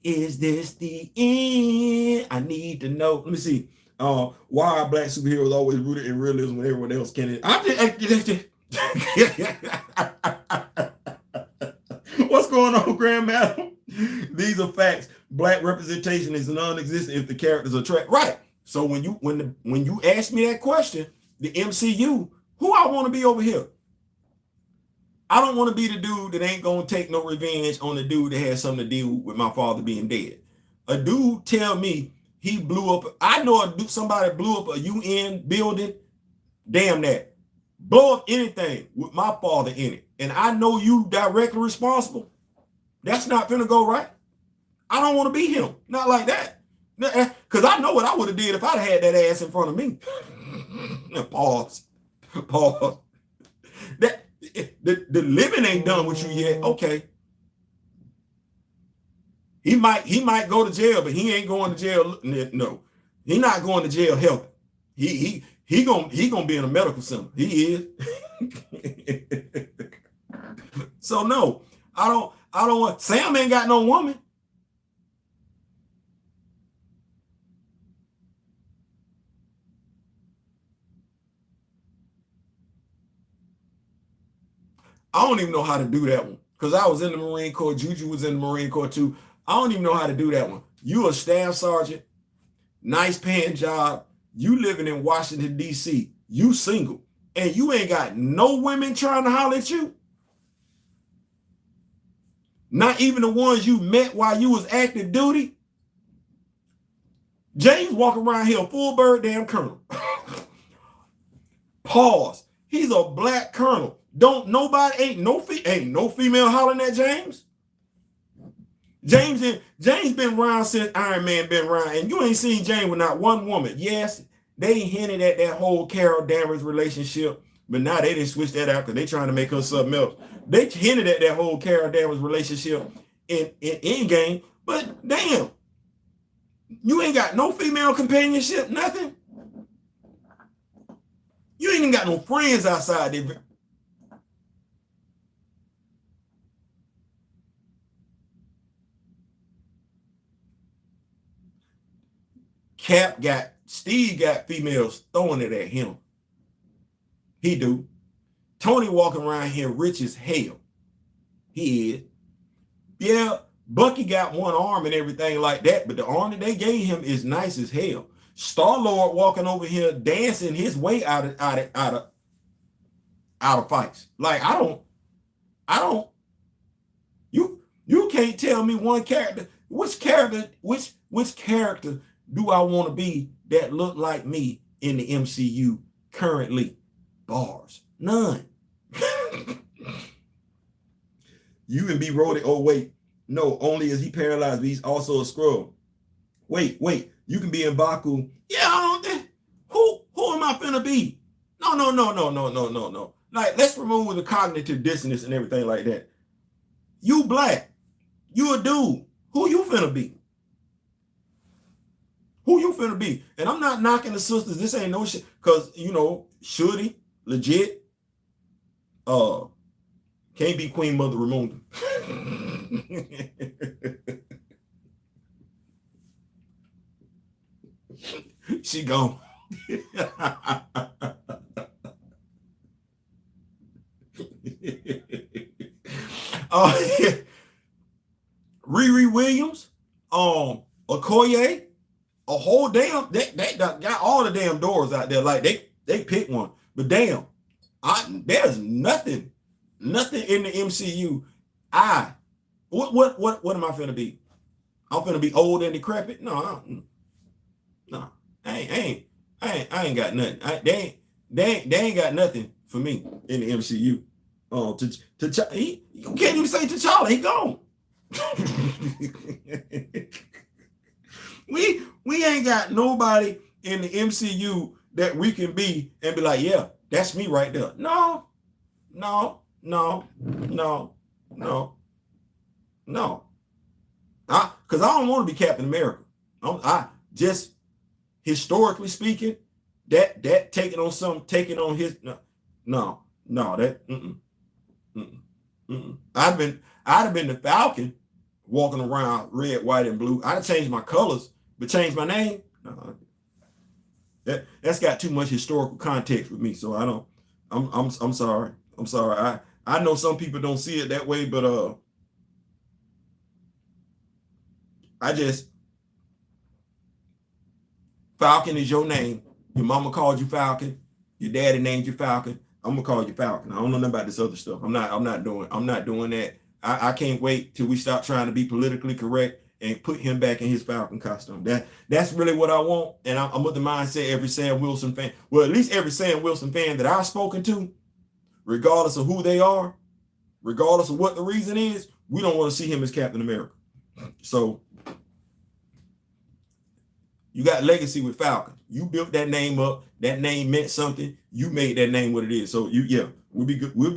Is this the end? I need to know. Let me see. Why are black superheroes always rooted in realism when everyone else can't? What's going on, Grandma? These are facts. Black representation is non-existent if the characters are trash. Right. So when you ask me that question, the MCU, who I want to be over here? I don't want to be the dude that ain't gonna take no revenge on the dude that has something to do with my father being dead. A dude tell me he blew up. I know somebody blew up a UN building. Damn that. Blow up anything with my father in it. And I know you directly responsible. That's not finna go right. I don't want to be him. Not like that. Because I know what I would have did if I'd had that ass in front of me. Pause. The living ain't done with you yet. Okay. He might go to jail, but he ain't going to jail. No, he not going to jail helping. He gonna be in a medical center. He is. So no, I don't want. Sam ain't got no woman. I don't even know how to do that one because I was in the Marine Corps. Juju was in the Marine Corps too. I don't even know how to do that one. You a staff sergeant, nice paying job. You living in Washington, D.C. You single. And you ain't got no women trying to holler at you. Not even the ones you met while you was active duty. James walking around here, full bird damn colonel. Pause. He's a black colonel. Ain't no female hollering at James. James been around since Iron Man been around, and you ain't seen James with not one woman. Yes, they hinted at that whole Carol Danvers relationship, but now they didn't switch that out because they trying to make her something else. They hinted at that whole Carol Danvers relationship in Endgame, but damn, you ain't got no female companionship, nothing. You ain't even got no friends outside there. Steve got females throwing it at him. He do. Tony walking around here rich as hell. He is. Yeah, Bucky got one arm and everything like that, but the arm that they gave him is nice as hell. Star-Lord walking over here dancing his way out of fights. Like I don't. You can't tell me one character. Which character do I want to be that look like me in the MCU currently? Bars. None. You can be Rhodey. Oh, wait. No, only is he paralyzed, but he's also a Skrull. Wait. You can be M'Baku. Yeah, who am I finna be? No. Like, let's remove the cognitive dissonance and everything like that. You black. You a dude. Who you finna be? And I'm not knocking the sisters. This ain't no shit. Because, Shuri, legit, can't be Queen Mother Ramunda. She gone. Riri Williams, Okoye, a whole damn, they got all the damn doors out there. Like they pick one, but damn, there's nothing in the MCU. What am I finna be? I'm finna be old and decrepit? No, I ain't got nothing. They ain't got nothing for me in the MCU. You can't even say T'Challa, he gone. we ain't got nobody in the MCU that we can be and be like, yeah, that's me right there. No. Because I don't want to be Captain America. I just historically speaking, that taking on his I'd have been the Falcon walking around red, white, and blue. I'd have changed my colors, but changed my name. No, that's got too much historical context with me. So I don't. I'm sorry. I know some people don't see it that way, but Falcon is your name. Your mama called you Falcon. Your daddy named you Falcon. I'm gonna call you Falcon. I don't know nothing about this other stuff. I'm not doing that. I can't wait till we stop trying to be politically correct and put him back in his Falcon costume. That's really what I want. And I'm with the mindset every Sam Wilson fan. Well, at least every Sam Wilson fan that I've spoken to, regardless of who they are, regardless of what the reason is, we don't want to see him as Captain America. So you got legacy with Falcon. You built that name up. That name meant something. You made that name what it is. So we'll be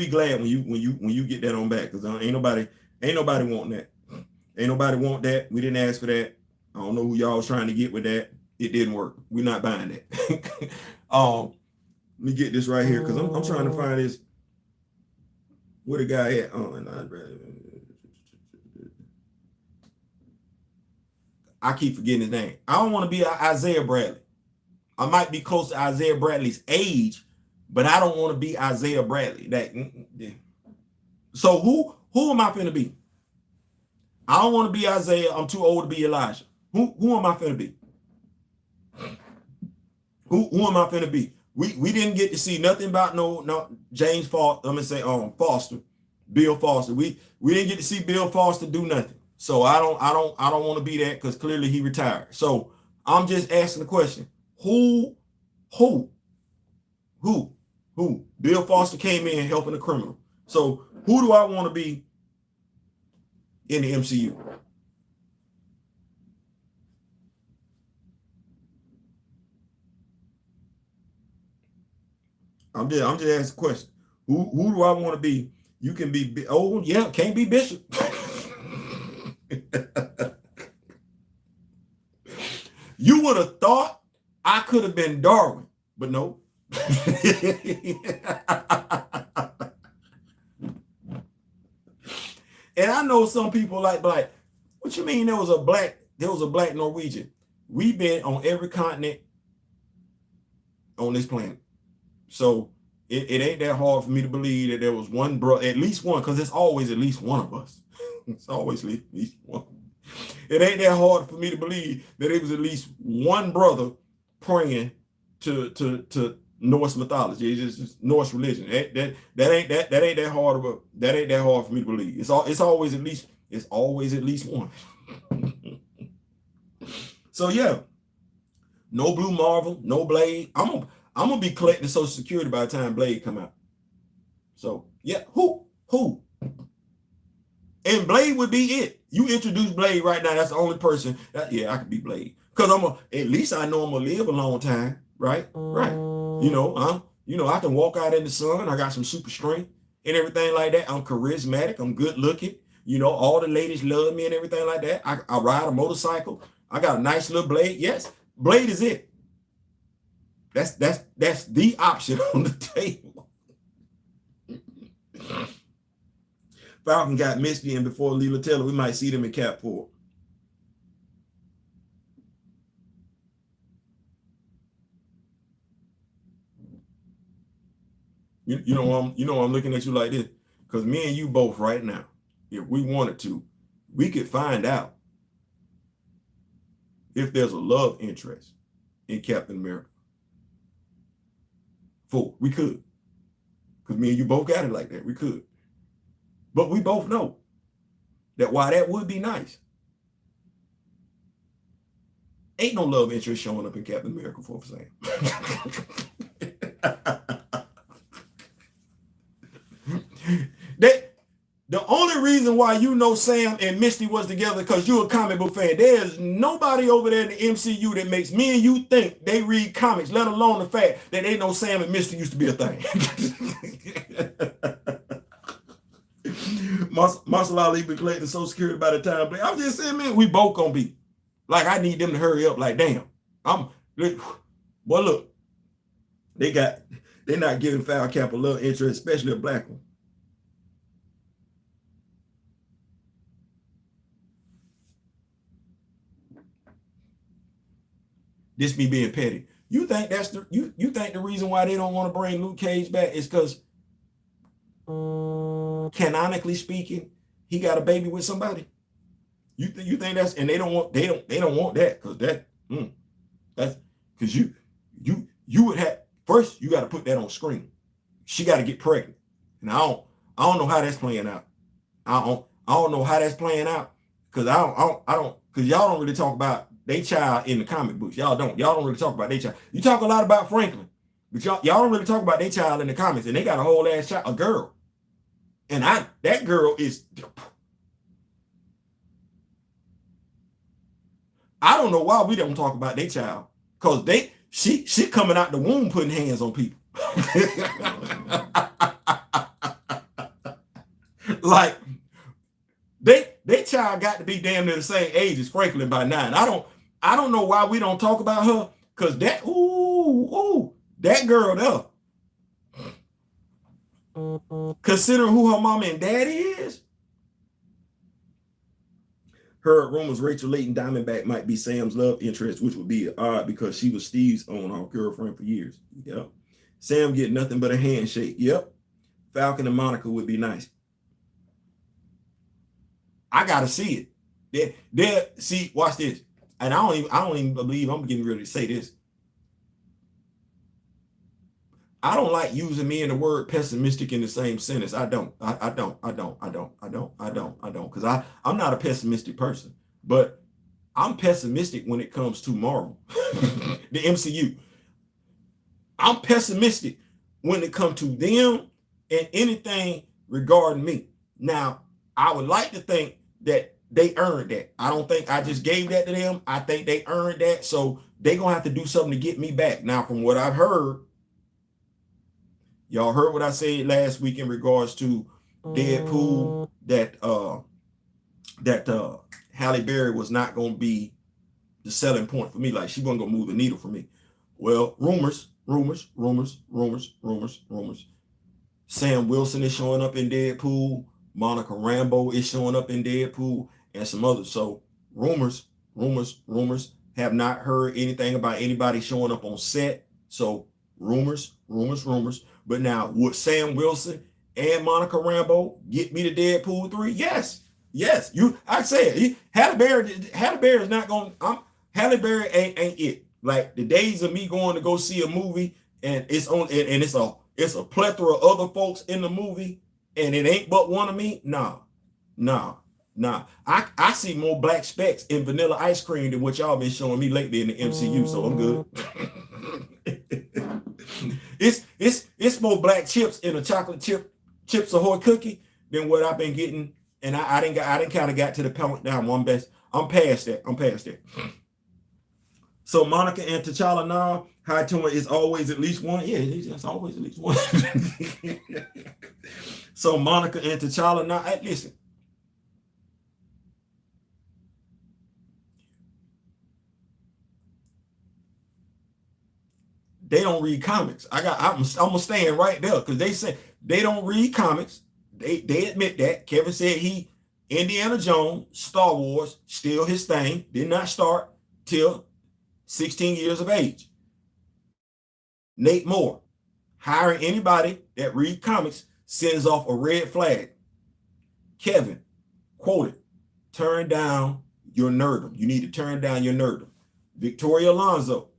glad when you get that on back, because ain't nobody wanting that. Ain't nobody want that. We didn't ask for that. I don't know who y'all was trying to get with that. It didn't work. We're not buying that. Let me get this right here, because I'm trying to find this. Where the guy at? I keep forgetting his name. I don't want to be Isaiah Bradley. I might be close to Isaiah Bradley's age, but I don't want to be Isaiah Bradley. So who am I finna be? I don't want to be Isaiah. I'm too old to be Elijah. Who am I finna be? Who am I finna be? We didn't get to see nothing about no James Foster. I'm gonna say Foster, Bill Foster. We didn't get to see Bill Foster do nothing. So I don't want to be that, because clearly he retired. So I'm just asking the question: Who? Bill Foster came in helping a criminal. So who do I want to be in the MCU? I'm just asking the question. Who do I want to be? You can be, can't be Bishop. You would have thought I could have been Darwin, but no. And I know some people like, what you mean there was a black Norwegian? We've been on every continent on this planet. So it ain't that hard for me to believe that there was one brother, at least one, because it's always at least one of us. It's always at least one. It ain't that hard for me to believe that it was at least one brother praying to Norse mythology. It's just Norse religion. That ain't that hard for me to believe. It's always at least one. So yeah, no Blue Marvel, no Blade. I'm gonna be collecting Social Security by the time Blade come out. So yeah, who? And Blade would be it. You introduce Blade right now, that's the only person that, yeah, I could be Blade. Because at least I know I'm gonna live a long time, right? Right. I can walk out in the sun. I got some super strength and everything like that. I'm charismatic. I'm good looking. All the ladies love me and everything like that. I ride a motorcycle. I got a nice little Blade. Yes, Blade is it. That's the option on the table. Falcon got Misty, and before Leela Taylor, we might see them in Cap 4. I'm looking at you like this, because me and you both right now, if we wanted to, we could find out if there's a love interest in Captain America 4. We could, because me and you both got it like that. We could. But we both know that while that would be nice, ain't no love interest showing up in Captain America 4 for Sam. The only reason why Sam and Misty was together because you're a comic book fan. There's nobody over there in the MCU that makes me and you think they read comics, let alone the fact that they know Sam and Misty used to be a thing. Marshall Ali been collecting Social Security by the time. I'm just saying, man, we both gonna be. Like, I need them to hurry up. Like, damn. Look, they're not giving Foul Cap a little interest, especially a black one. This me being petty. You think that's you think the reason why they don't want to bring Luke Cage back is because canonically speaking, he got a baby with somebody? You think that's, and they don't want that because that's because you would have, first you got to put that on screen. She got to get pregnant, and I don't know how that's playing out. I don't know how that's playing out because I don't because y'all don't really talk about they child in the comic books. Y'all don't really talk about their child. You talk a lot about Franklin, but y'all don't really talk about their child in the comics, and they got a whole ass child, a girl, and that girl is. I don't know why we don't talk about their child, because she coming out the womb putting hands on people. Like they child got to be damn near the same age as Franklin by 9. I don't know why we don't talk about her, because that that girl there, considering who her mama and daddy is. Heard rumors Rachel Leighton Diamondback might be Sam's love interest, which would be odd because she was Steve's own girlfriend for years. Yep. Sam get nothing but a handshake. Yep. Falcon and Monica would be nice. I gotta see it. See, watch this. And I don't even believe I'm getting ready to say this. I don't like using me and the word pessimistic in the same sentence. I don't, because I'm not a pessimistic person, but I'm pessimistic when it comes to Marvel, the MCU. I'm pessimistic when it comes to them and anything regarding me. Now, I would like to think that they earned that. I don't think I just gave that to them. I think they earned that. So they're going to have to do something to get me back. Now, from what I've heard, y'all heard what I said last week in regards to Deadpool, that Halle Berry was not going to be the selling point for me. Like, she wasn't going to move the needle for me. Well, rumors. Sam Wilson is showing up in Deadpool. Monica Rambeau is showing up in Deadpool, and some others. So rumors. Have not heard anything about anybody showing up on set. So rumors. But now, would Sam Wilson and Monica Rambeau get me to Deadpool 3? Yes. I said Halle Berry is not going. Halle Berry ain't it. Like the days of me going to go see a movie and it's on and it's a plethora of other folks in the movie and it ain't but one of me. Nah. I see more black specks in vanilla ice cream than what y'all been showing me lately in the MCU, so I'm good. It's more black chips in a chocolate chips Ahoy cookie than what I've been getting, and I didn't kind of got to the point now. I'm past that. So Monica and T'Challa now, High Tour is always at least one. Yeah, it's always at least one. So Monica and T'Challa now, listen. They don't read comics. I'm gonna stand right there because they say they don't read comics. They admit that. Kevin said Indiana Jones, Star Wars, still his thing. Did not start till 16 years of age. Nate Moore, hiring anybody that read comics sends off a red flag. Kevin, quoted, turn down your nerdom. You need to turn down your nerdom. Victoria Alonso,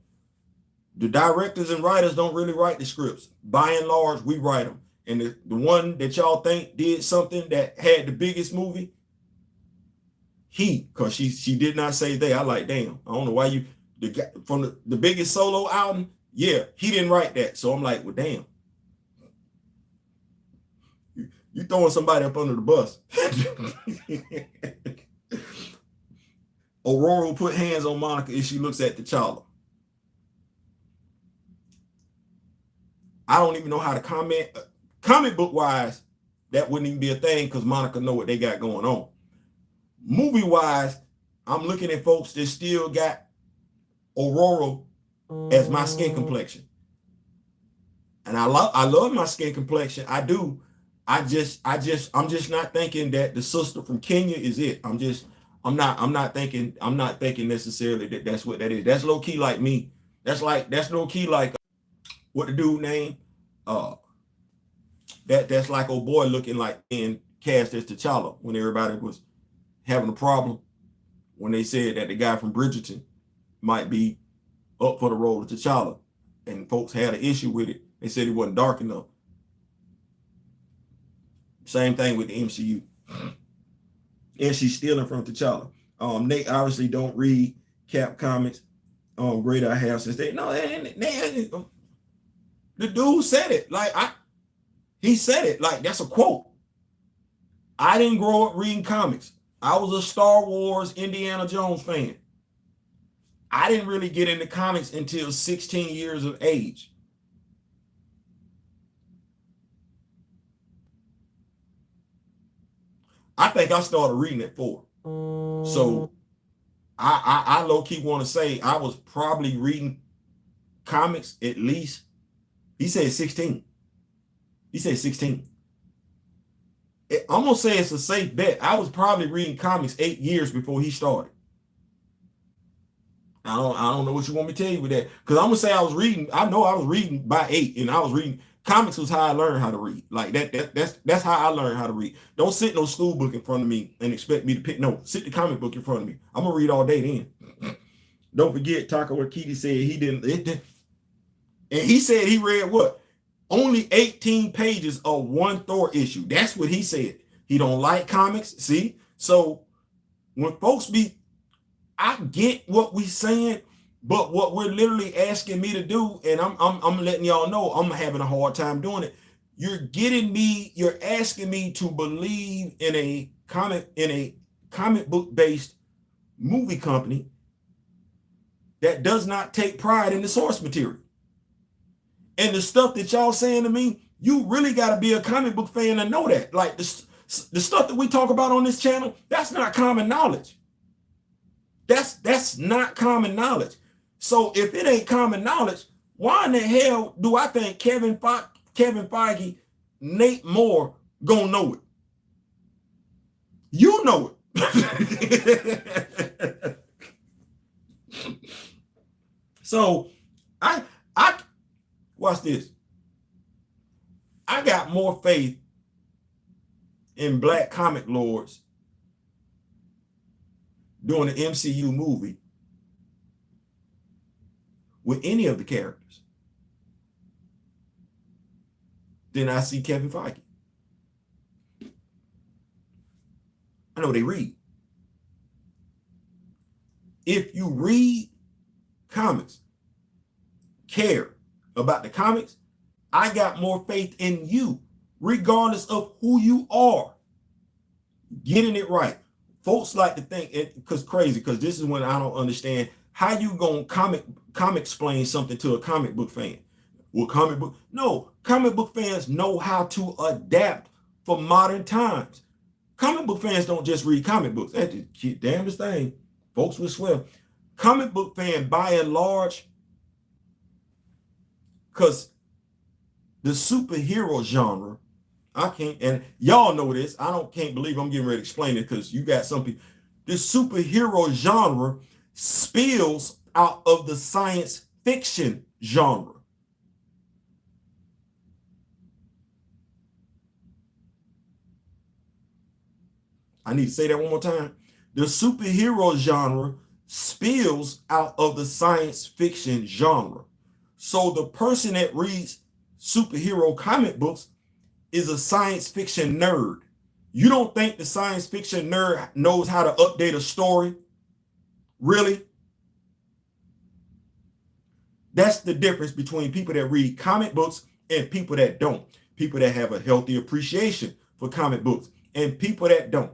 the directors and writers don't really write the scripts. By and large, we write them. And the one that y'all think did something that had the biggest movie, because she did not say they. I like, damn, I don't know why you, the guy from the biggest solo album, yeah, he didn't write that. So I'm like, well, damn. You throwing somebody up under the bus. Aurora will put hands on Monica if she looks at T'Challa. I don't even know how to comment. Comic book wise, that wouldn't even be a thing because Monica know what they got going on. Movie wise, I'm looking at folks that still got Aurora as my skin complexion. And I love my skin complexion. I do. I'm just not thinking that the sister from Kenya is it. I'm not thinking necessarily that that's what that is. That's low key like me. That's low key like what the dude name? That's like old boy looking like in cast as T'Challa when everybody was having a problem when they said that the guy from Bridgerton might be up for the role of T'Challa, and folks had an issue with it. They said he wasn't dark enough. Same thing with the MCU. And she's stealing from T'Challa. Nate obviously don't read Cap comics. Great I have since they the dude said it. He said it like that's a quote. I didn't grow up reading comics. I was a Star Wars, Indiana Jones fan. I didn't really get into comics until 16 years of age. I think I started reading at 4. So I low-key want to say I was probably reading comics at least. He said 16. I'm going to say it's a safe bet. I was probably reading comics 8 years before he started. I don't know what you want me to tell you with that. Because I'm going to say I was reading. I know I was reading by 8, and I was reading. Comics was how I learned how to read. Like that's how I learned how to read. Don't sit no school book in front of me and expect me to pick. No, sit the comic book in front of me. I'm going to read all day then. Don't forget, Taka Wakiti said he didn't. And he said he read what? Only 18 pages of one Thor issue. That's what he said. He don't like comics. See? So when folks I get what we saying, but what we're literally asking me to do, and I'm letting y'all know I'm having a hard time doing it. You're asking me to believe in a comic book based movie company that does not take pride in the source material. And the stuff that y'all saying to me, you really got to be a comic book fan to know that. Like the stuff that we talk about on this channel, that's not common knowledge. That's not common knowledge. So if it ain't common knowledge, why in the hell do I think Kevin Feige, Nate Moore gonna know it? You know it. So I watch this. I got more faith in black comic lords doing the MCU movie with any of the characters. Then I see Kevin Feige. I know they read. If you read comics, care about the comics, I got more faith in you, regardless of who you are, getting it right. Folks like to think it because crazy, because this is when I don't understand how you gonna comic explain something to a comic book fan. Well, comic book fans know how to adapt for modern times. Comic book fans don't just read comic books. That's the damnedest thing. Folks will swear. Comic book fan, by and large, because the superhero genre, I can't, and y'all know this, can't believe I'm getting ready to explain it, because you got some people. The superhero genre spills out of the science fiction genre. I need to say that one more time. The superhero genre spills out of the science fiction genre. So the person that reads superhero comic books is a science fiction nerd. You don't think the science fiction nerd knows how to update a story? Really? That's the difference between people that read comic books and people that don't. People that have a healthy appreciation for comic books and people that don't.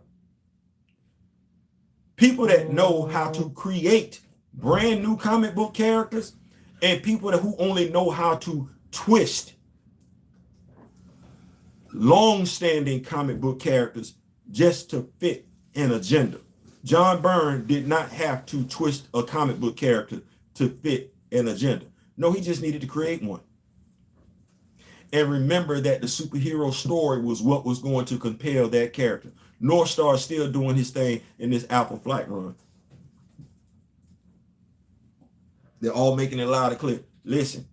People that know how to create brand new comic book characters and people who only know how to twist long-standing comic book characters just to fit an agenda. John Byrne did not have to twist a comic book character to fit an agenda. No, he just needed to create one. And remember that the superhero story was what was going to compel that character. North Star is still doing his thing in this Apple flight run. They're all making it loud and clear. Listen,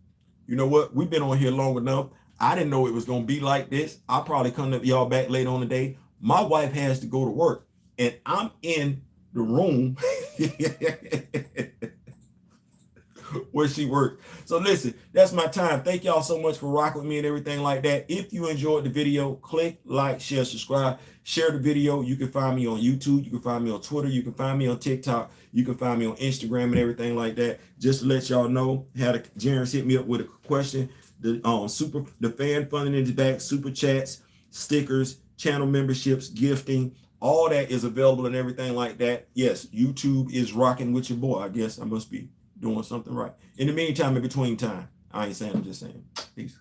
you know what? We've been on here long enough. I didn't know it was going to be like this. I'll probably come to y'all back later on the day. My wife has to go to work, and I'm in the room where she works. So listen, that's my time. Thank y'all so much for rocking with me and everything like that. If you enjoyed the video, click like, share, subscribe, share the video. You can find me on YouTube. You can find me on Twitter. You can find me on TikTok. You can find me on Instagram and everything like that. Just to let y'all know, Jaren's hit me up with a question. The fan funding in the back, super chats, stickers, channel memberships, gifting, all that is available and everything like that. Yes, YouTube is rocking with your boy. I guess I must be doing something right. In the meantime, in between time, I ain't saying, I'm just saying. Peace.